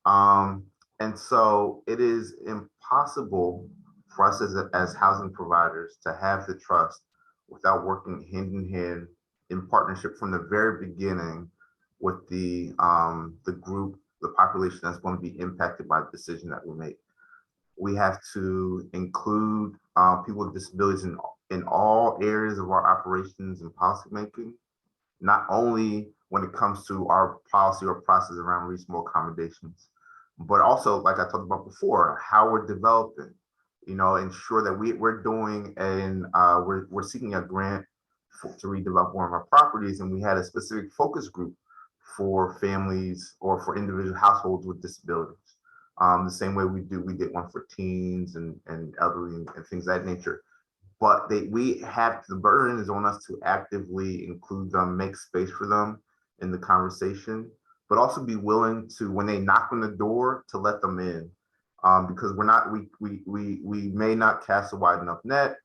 And so it is impossible for us as housing providers to have the trust without working hand in hand in partnership from the very beginning with the group, the population that's going to be impacted by the decision that we make. We have to include people with disabilities in all areas of our operations and policymaking, not only when it comes to our policy or process around reasonable accommodations, but also, like I talked about before, how we're developing, ensure that we're doing and we're seeking a grant to redevelop one of our properties, and we had a specific focus group for families or for individual households with disabilities. The same way we did one for teens and elderly and things of that nature. But the burden is on us to actively include them, make space for them in the conversation, but also be willing to, when they knock on the door, to let them in. Because we may not cast a wide enough net.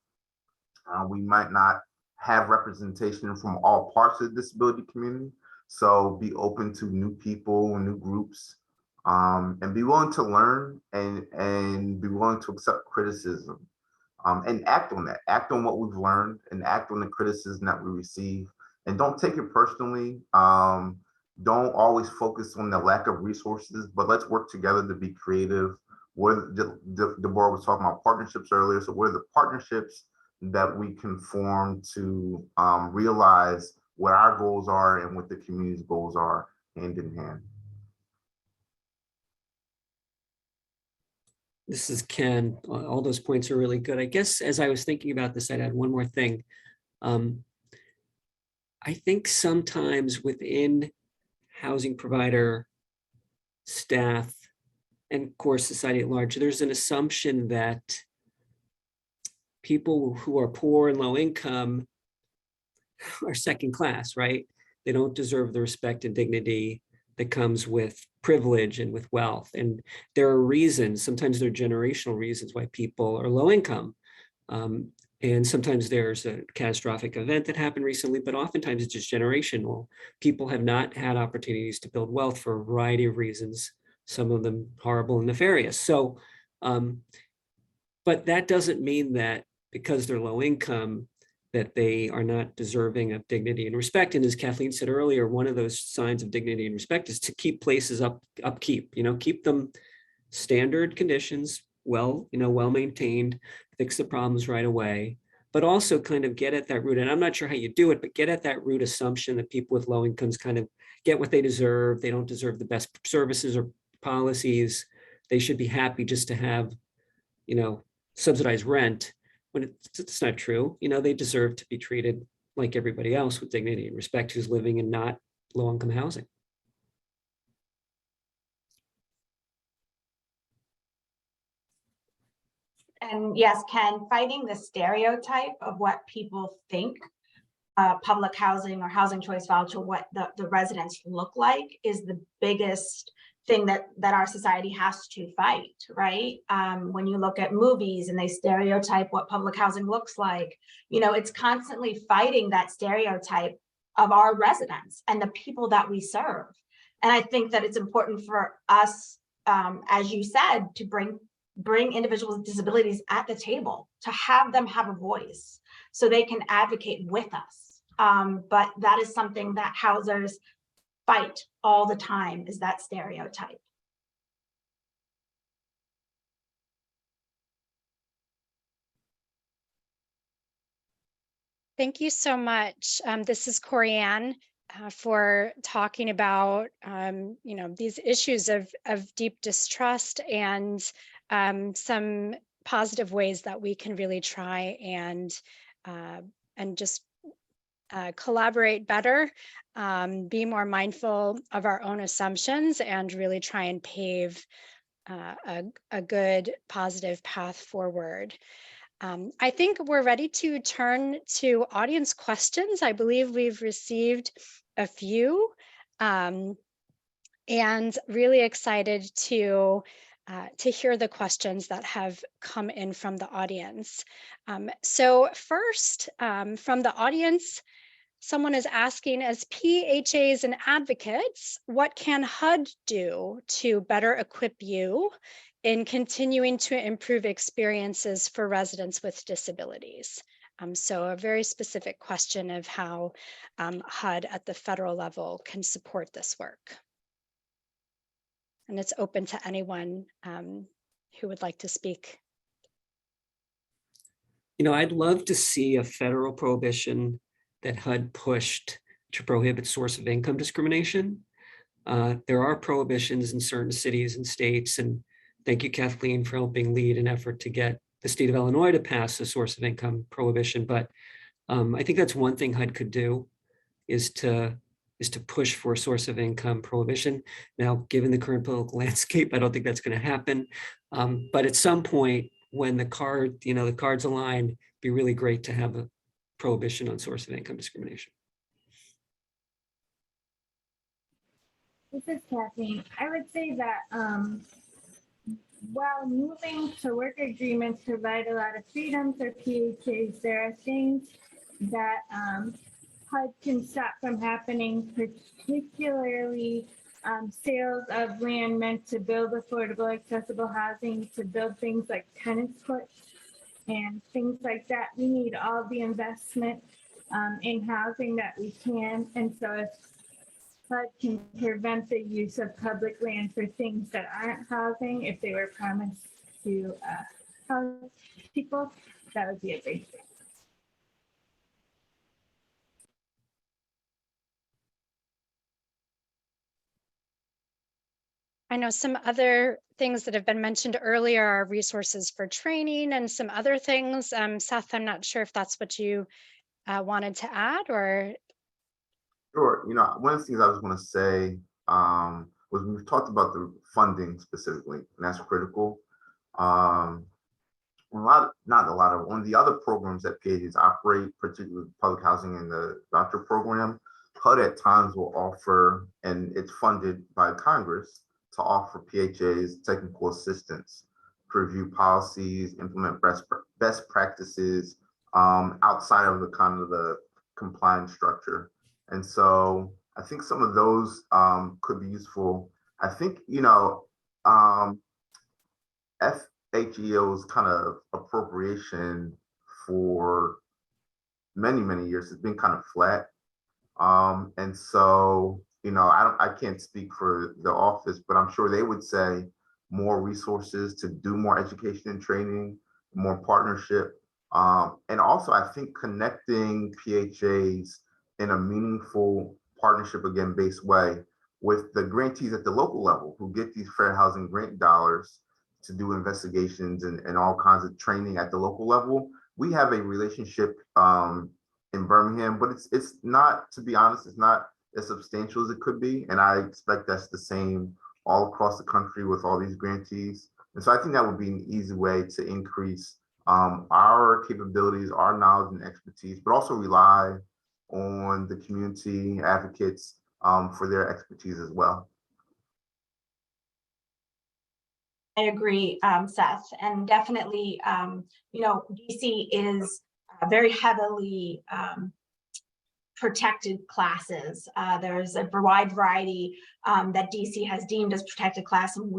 We might not have representation from all parts of the disability community. So be open to new people and new groups, and be willing to learn and be willing to accept criticism, and act on that. Act on what we've learned and act on the criticism that we receive. And don't take it personally. Don't always focus on the lack of resources, but let's work together to be creative. Deborah was talking about partnerships earlier. So what are the partnerships that we can form to realize what our goals are and what the community's goals are hand in hand? This is Ken. All those points are really good. I guess as I was thinking about this, I'd add one more thing. I think sometimes within housing provider staff and of course society at large, there's an assumption that people who are poor and low income are second class, right? They don't deserve the respect and dignity that comes with privilege and with wealth. And there are reasons, sometimes there are generational reasons why people are low income. And sometimes there's a catastrophic event that happened recently, but oftentimes it's just generational. People have not had opportunities to build wealth for a variety of reasons, some of them horrible and nefarious. So, but that doesn't mean that because they're low income, that they are not deserving of dignity and respect. And as Kathleen said earlier, one of those signs of dignity and respect is to keep places upkeep, keep them standard conditions, well maintained, fix the problems right away, but also kind of get at that root. And I'm not sure how you do it, but get at that root assumption that people with low incomes kind of get what they deserve. They don't deserve the best services or policies. They should be happy just to have, subsidized rent, when it's not true. They deserve to be treated like everybody else with dignity and respect who's living in not low-income housing. And yes, Ken, fighting the stereotype of what people think public housing or housing choice voucher, what the residents look like, is the biggest thing that our society has to fight, right? When you look at movies and they stereotype what public housing looks like, it's constantly fighting that stereotype of our residents and the people that we serve. And I think that it's important for us, as you said, to bring individuals with disabilities at the table, to have them have a voice so they can advocate with us. But that is something that housers fight all the time, is that stereotype. Thank you so much. This is Corianne for talking about these issues of deep distrust and some positive ways that we can really try and just collaborate better, be more mindful of our own assumptions, and really try and pave a good positive path forward. I think we're ready to turn to audience questions. I believe we've received a few, and really excited to hear the questions that have come in from the audience. So first, from the audience, someone is asking, as PHAs and advocates, what can HUD do to better equip you in continuing to improve experiences for residents with disabilities? So a very specific question of how HUD at the federal level can support this work. And it's open to anyone who would like to speak. I'd love to see a federal prohibition that HUD pushed to prohibit source of income discrimination. There are prohibitions in certain cities and states, and thank you, Kathleen, for helping lead an effort to get the state of Illinois to pass a source of income prohibition. But I think that's one thing HUD could do, is to push for a source of income prohibition. Now, given the current political landscape, I don't think that's going to happen. But at some point, when the cards align, it'd be really great to have a prohibition on source of income discrimination. This is Kathleen. I would say that while moving to work agreements provide a lot of freedom for PHAs, there are things that HUD can stop from happening, particularly sales of land meant to build affordable, accessible housing, to build things like tennis courts and things like that. We need all the investment in housing that we can. And so if HUD can prevent the use of public land for things that aren't housing, if they were promised to house people, that would be a great thing. I know some other things that have been mentioned earlier are resources for training and some other things. Seth, I'm not sure if that's what you wanted to add, or. Sure. One of the things I was going to say was we've talked about the funding specifically, and that's critical. One of the other programs that PHAs operate, particularly public housing and the voucher program, HUD at times will offer, and it's funded by Congress, to offer PHAs technical assistance to review policies, implement best practices outside of the kind of the compliance structure. And so I think some of those could be useful. I think, FHEO's kind of appropriation for many, many years has been kind of flat. And so, I can't speak for the office, but I'm sure they would say more resources to do more education and training, more partnership. And also, I think connecting PHAs in a meaningful partnership, again, based way with the grantees at the local level who get these fair housing grant dollars to do investigations and all kinds of training at the local level. We have a relationship in Birmingham, but it's not, to be honest, it's not as substantial as it could be. And I expect that's the same all across the country with all these grantees. And so I think that would be an easy way to increase our capabilities, our knowledge and expertise, but also rely on the community advocates for their expertise as well. I agree, Seth, and definitely, DC is very heavily protected classes. There's a wide variety that DC has deemed as protected class, and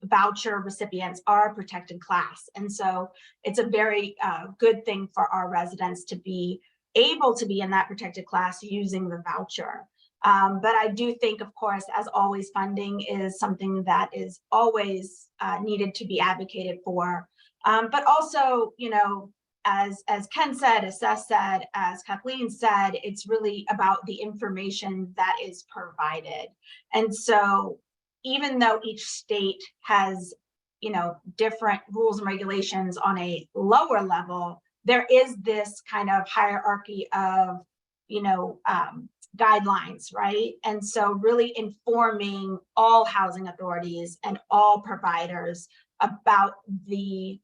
voucher recipients are a protected class. And so it's a very good thing for our residents to be able to be in that protected class using the voucher. But I do think, of course, as always, funding is something that is always needed to be advocated for. But also, as Ken said, as Seth said, as Kathleen said, it's really about the information that is provided. And so even though each state has, different rules and regulations on a lower level, there is this kind of hierarchy of, guidelines, right? And so really informing all housing authorities and all providers about the,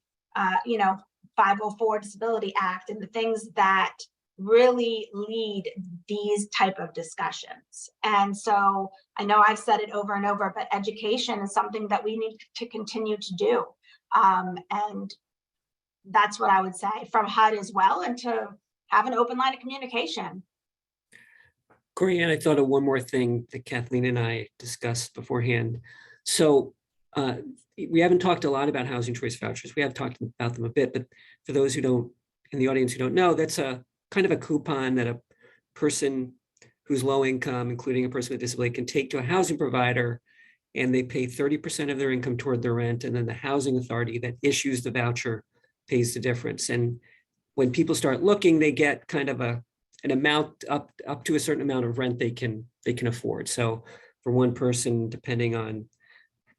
504 Disability Act and the things that really lead these type of discussions. And so I know I've said it over and over, but education is something that we need to continue to do. And that's what I would say from HUD as well, and to have an open line of communication. Corianne, I thought of one more thing that Kathleen and I discussed beforehand. So we haven't talked a lot about housing choice vouchers. We have talked about them a bit, but for those who don't, in the audience who don't know, that's a kind of a coupon that a person who's low income, including a person with disability, can take to a housing provider, and they pay 30% of their income toward their rent, and then the housing authority that issues the voucher pays the difference. And when people start looking, they get kind of an amount up to a certain amount of rent they can afford. So for one person, depending on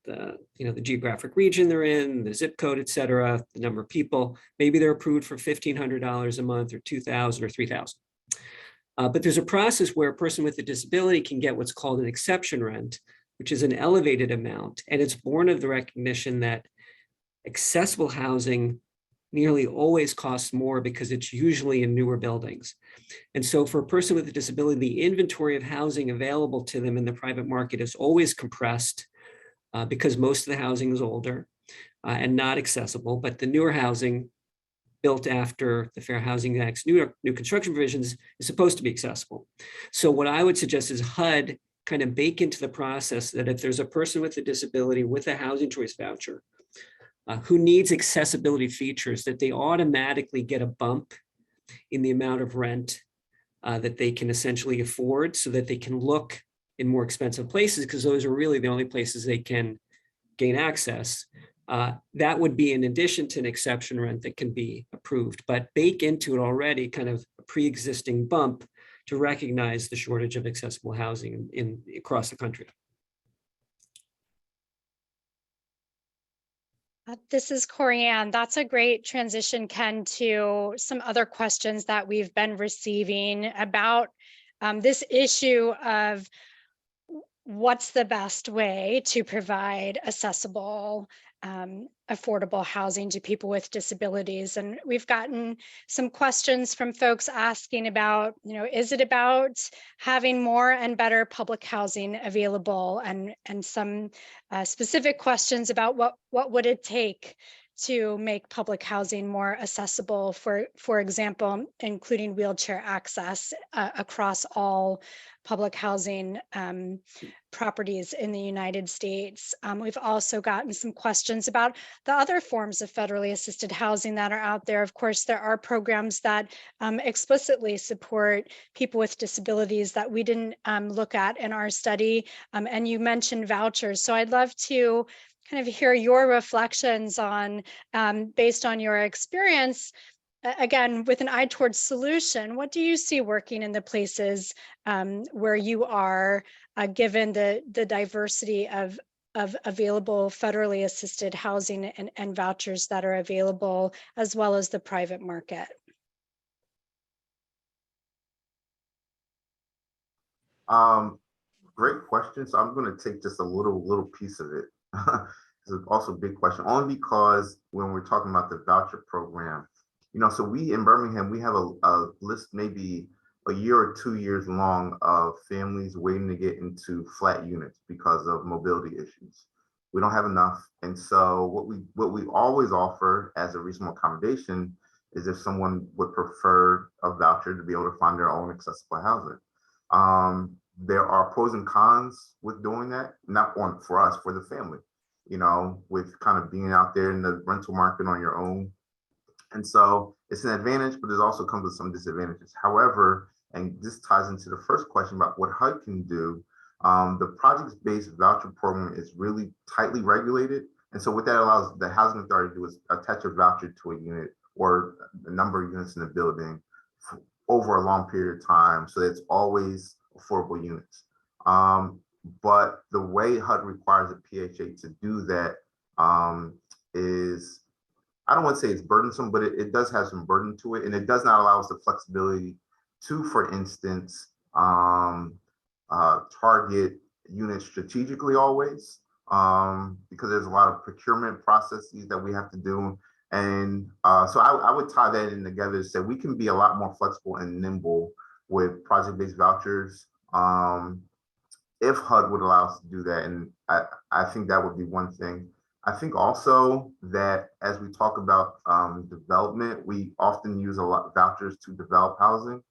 the geographic region they're in, the zip code, et cetera, the number of people, maybe they're approved for $1,500 a month or $2,000 or $3,000. But there's a process where a person with a disability can get what's called an exception rent, which is an elevated amount. And it's born of the recognition that accessible housing nearly always costs more because it's usually in newer buildings. And so for a person with a disability, the inventory of housing available to them in the private market is always compressed because most of the housing is older and not accessible, but the newer housing built after the Fair Housing Act's new construction provisions is supposed to be accessible. So what I would suggest is HUD kind of bake into the process that if there's a person with a disability with a housing choice voucher who needs accessibility features, that they automatically get a bump in the amount of rent that they can essentially afford, so that they can look in more expensive places, because those are really the only places they can gain access. That would be in addition to an exception rent that can be approved, but bake into it already kind of a pre-existing bump to recognize the shortage of accessible housing across the country. This is Corianne. That's a great transition, Ken, to some other questions that we've been receiving about this issue of what's the best way to provide accessible affordable housing to people with disabilities. And we've gotten some questions from folks asking about, is it about having more and better public housing available, and some specific questions about what would it take to make public housing more accessible, for example, including wheelchair access across all public housing properties in the United States. We've also gotten some questions about the other forms of federally assisted housing that are out there. Of course, there are programs that explicitly support people with disabilities that we didn't look at in our study. And you mentioned vouchers. So I'd love to kind of hear your reflections on, based on your experience, again, with an eye towards solution, what do you see working in the places where you are, given the diversity of available federally assisted housing and vouchers that are available, as well as the private market? Great question. So I'm going to take just a little piece of it. It's also a big question, only because when we're talking about the voucher program, so we in Birmingham, we have a list maybe a year or 2 years long of families waiting to get into flat units because of mobility issues. We don't have enough. And so what we always offer as a reasonable accommodation is if someone would prefer a voucher to be able to find their own accessible housing. There are pros and cons with doing that, not on for us, for the family, with kind of being out there in the rental market on your own. And so it's an advantage, but it also comes with some disadvantages. However, and this ties into the first question about what HUD can do, the project-based voucher program is really tightly regulated. And so what that allows the housing authority to do is attach a voucher to a unit or the number of units in the building over a long period of time. So it's always affordable units. But the way HUD requires a PHA to do that is, I don't want to say it's burdensome, but it does have some burden to it. And it does not allow us the flexibility to, for instance, target units strategically always, because there's a lot of procurement processes that we have to do. And so I would tie that in together to say we can be a lot more flexible and nimble with project-based vouchers if HUD would allow us to do that. And I think that would be one thing. I think also that as we talk about development, we often use a lot of vouchers to develop housing.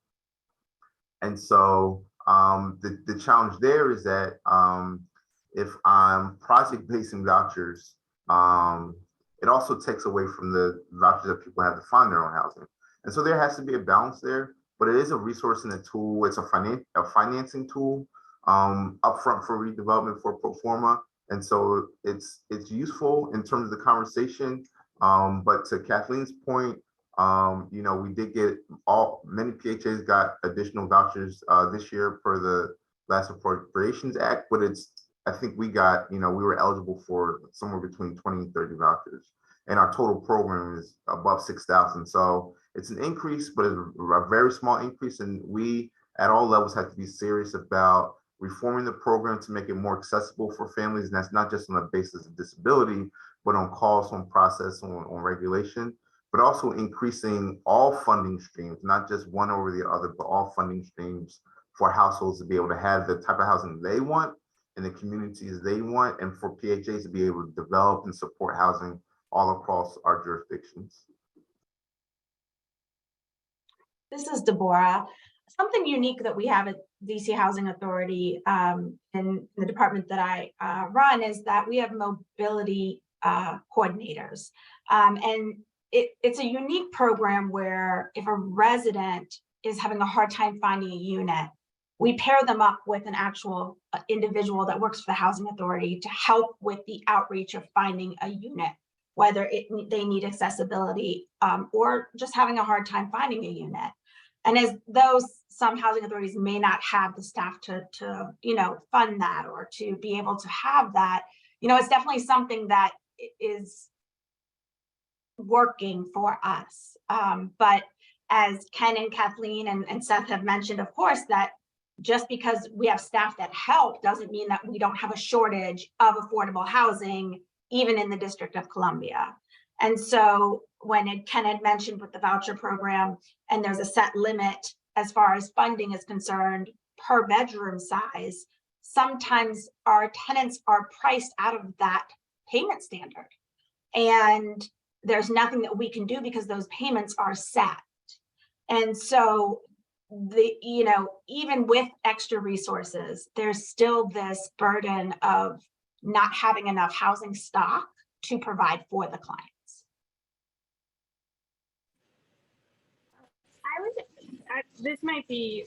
And so the challenge there is that if I'm project-basing vouchers, it also takes away from the vouchers that people have to find their own housing. And so there has to be a balance there, but it is a resource and a tool. It's a financing tool upfront for redevelopment for pro forma. And so it's useful in terms of the conversation. But to Kathleen's point, we did get many PHAs got additional vouchers this year per the last Appropriations Act, but I think we got, we were eligible for somewhere between 20 and 30 vouchers. And our total program is above 6,000. So it's an increase, but it's a very small increase. And we at all levels have to be serious about reforming the program to make it more accessible for families. And that's not just on the basis of disability, but on cost, on process, on regulation, but also increasing all funding streams, not just one over the other, but all funding streams for households to be able to have the type of housing they want in the communities they want, and for PHAs to be able to develop and support housing all across our jurisdictions. This is Deborah. Something unique that we have at DC Housing Authority in the department that I run is that we have mobility coordinators. And it's a unique program where if a resident is having a hard time finding a unit, we pair them up with an actual individual that works for the Housing Authority to help with the outreach of finding a unit, whether they need accessibility or just having a hard time finding a unit. And as some housing authorities may not have the staff to fund that or to be able to have that, it's definitely something that is working for us. But as Ken and Kathleen and Seth have mentioned, of course, that just because we have staff that help doesn't mean that we don't have a shortage of affordable housing even in the District of Columbia. And so when Ken had mentioned with the voucher program, and there's a set limit as far as funding is concerned per bedroom size, sometimes our tenants are priced out of that payment standard. And there's nothing that we can do because those payments are set. And so even with extra resources, there's still this burden of not having enough housing stock to provide for the clients. This might be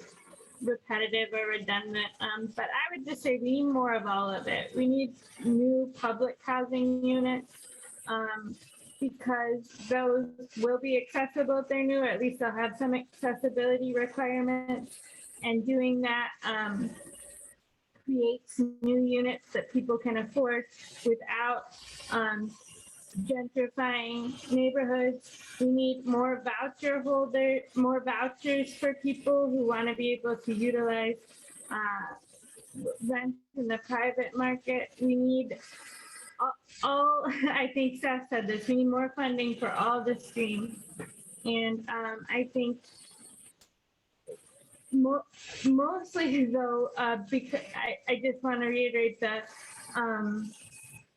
repetitive or redundant, but I would just say we need more of all of it. We need new public housing units because those will be accessible if they're new, or at least they'll have some accessibility requirements. And doing that creates new units that people can afford without gentrifying neighborhoods. We need more more vouchers for people who want to be able to utilize rent in the private market. We need all I think Seth said this, we need more funding for all the streams. And I think mostly though, because I just want to reiterate that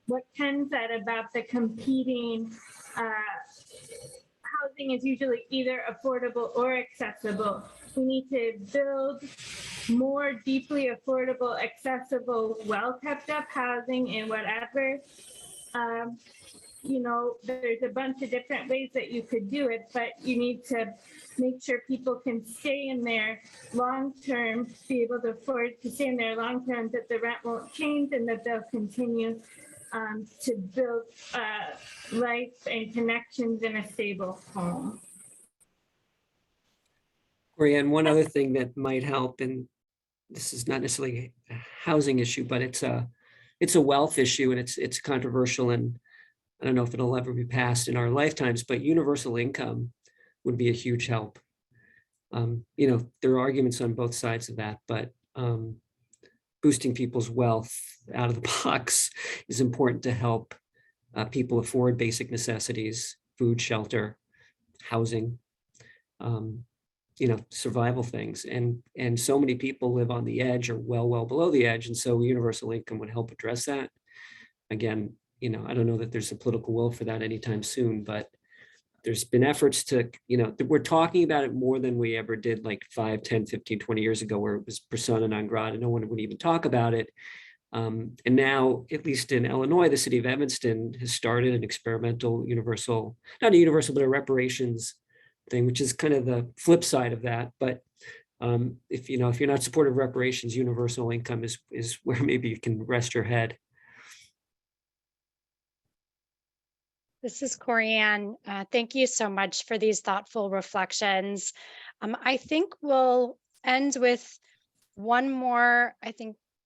what Ken said about the competing housing is usually either affordable or accessible. We need to build more deeply affordable, accessible, well kept up housing in whatever, there's a bunch of different ways that you could do it, but you need to make sure people can stay in there long term, be able to afford to stay in there long term, that the rent won't change and that they'll continue to build life and connections in a stable home. Orianne, one other thing that might help, and this is not necessarily a housing issue, but it's a wealth issue, and it's controversial, and I don't know if it'll ever be passed in our lifetimes, but universal income would be a huge help. There are arguments on both sides of that, but boosting people's wealth out of the box is important to help people afford basic necessities, food, shelter, housing, survival things. And so many people live on the edge or well below the edge. And so universal income would help address that. Again, I don't know that there's a political will for that anytime soon, but there's been efforts to, we're talking about it more than we ever did like 5, 10, 15, 20 years ago, where it was persona non grata. No one would even talk about it. And now, at least in Illinois, the city of Evanston has started an experimental universal, not a universal, but a reparations thing, which is kind of the flip side of that. But if you're not supportive of reparations, universal income is where maybe you can rest your head. This is Corianne. Thank you so much for these thoughtful reflections. I think we'll end with one more,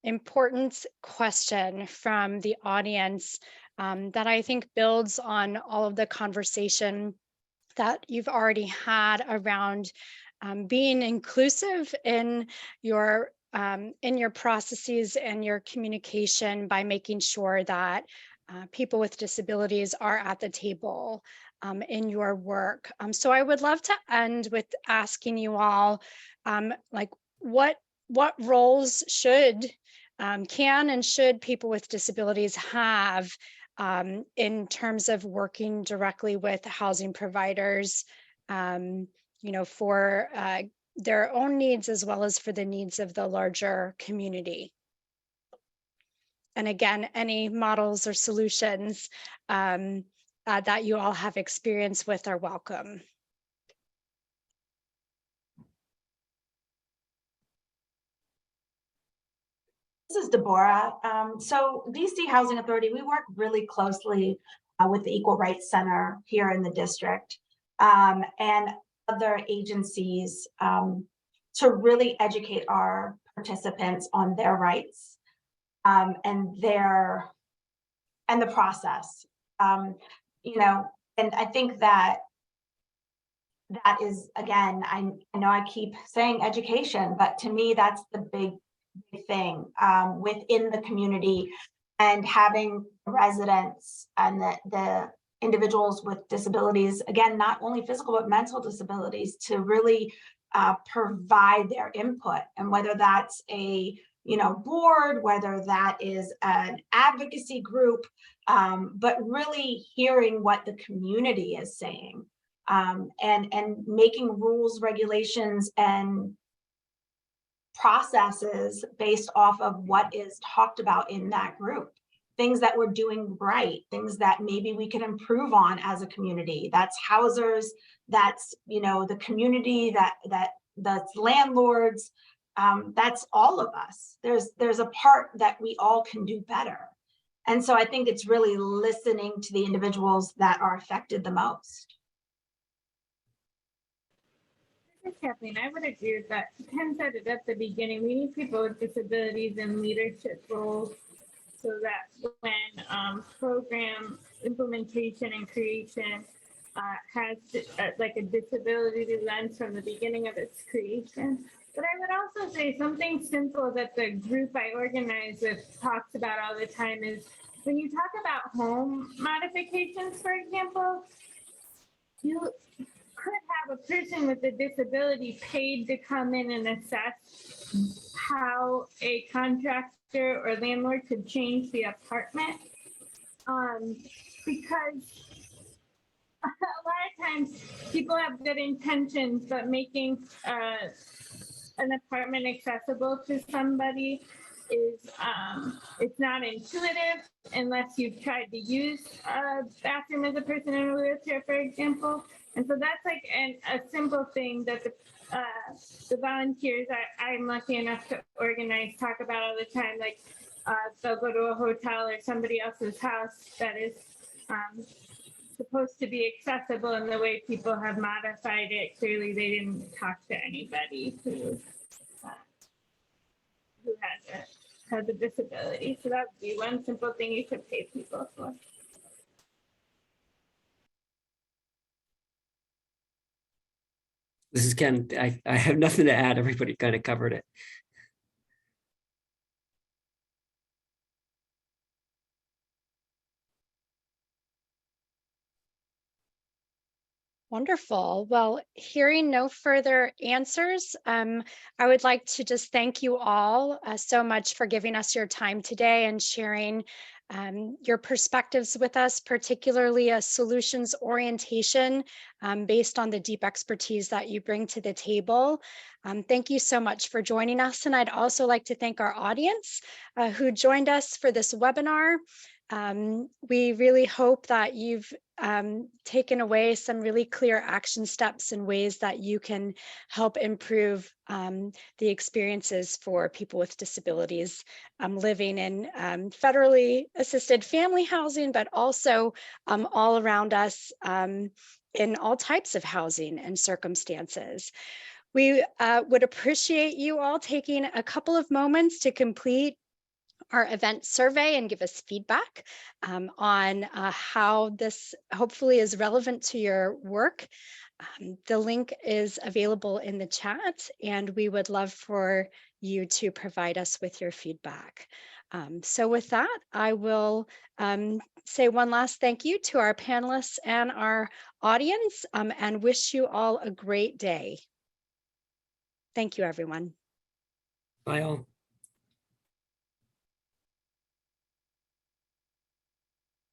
important question from the audience that I think builds on all of the conversation that you've already had around being inclusive in your processes and your communication by making sure that people with disabilities are at the table in your work. So I would love to end with asking you all, what roles can and should people with disabilities have in terms of working directly with housing providers, for their own needs as well as for the needs of the larger community. And again, any models or solutions that you all have experience with are welcome. This is Deborah. So DC Housing Authority, we work really closely with the Equal Rights Center here in the district and other agencies to really educate our participants on their rights and the process. And I think that is, again, I know I keep saying education, but to me, that's the big thing within the community and having residents and the individuals with disabilities, again, not only physical but mental disabilities, to really provide their input. And whether that's a board, whether that is an advocacy group, but really hearing what the community is saying, and making rules, regulations, and processes based off of what is talked about in that group. Things that we're doing right, things that maybe we can improve on as a community. That's housers, that's the community, that's landlords, that's all of us. There's a part that we all can do better. And so I think it's really listening to the individuals that are affected the most. This is Kathleen. I would agree with that. Ken said it at the beginning. We need people with disabilities in leadership roles so that when program implementation and creation has like a disability lens from the beginning of its creation. But I would also say something simple that the group I organize with talks about all the time is when you talk about home modifications, for example, you could have a person with a disability paid to come in and assess how a contractor or landlord could change the apartment. Because a lot of times people have good intentions, but making an apartment accessible to somebody is it's not intuitive unless you've tried to use a bathroom as a person in a wheelchair, for example. And so that's like a simple thing that the volunteers I'm lucky enough to organize talk about all the time. Like they'll go to a hotel or somebody else's house that is supposed to be accessible, and the way people have modified it, clearly they didn't talk to anybody who has a disability. So that would be one simple thing you could pay people for. This is Ken. I have nothing to add. Everybody kind of covered it. Wonderful. Well, hearing no further answers, I would like to just thank you all so much for giving us your time today and sharing your perspectives with us, particularly a solutions orientation based on the deep expertise that you bring to the table. Thank you so much for joining us. And I'd also like to thank our audience who joined us for this webinar. We really hope that you've taken away some really clear action steps and ways that you can help improve the experiences for people with disabilities living in federally assisted family housing, but also all around us in all types of housing and circumstances. We would appreciate you all taking a couple of moments to complete our event survey and give us feedback on how this hopefully is relevant to your work. The link is available in the chat, and we would love for you to provide us with your feedback. So with that, I will say one last thank you to our panelists and our audience, and wish you all a great day. Thank you, everyone. Bye all.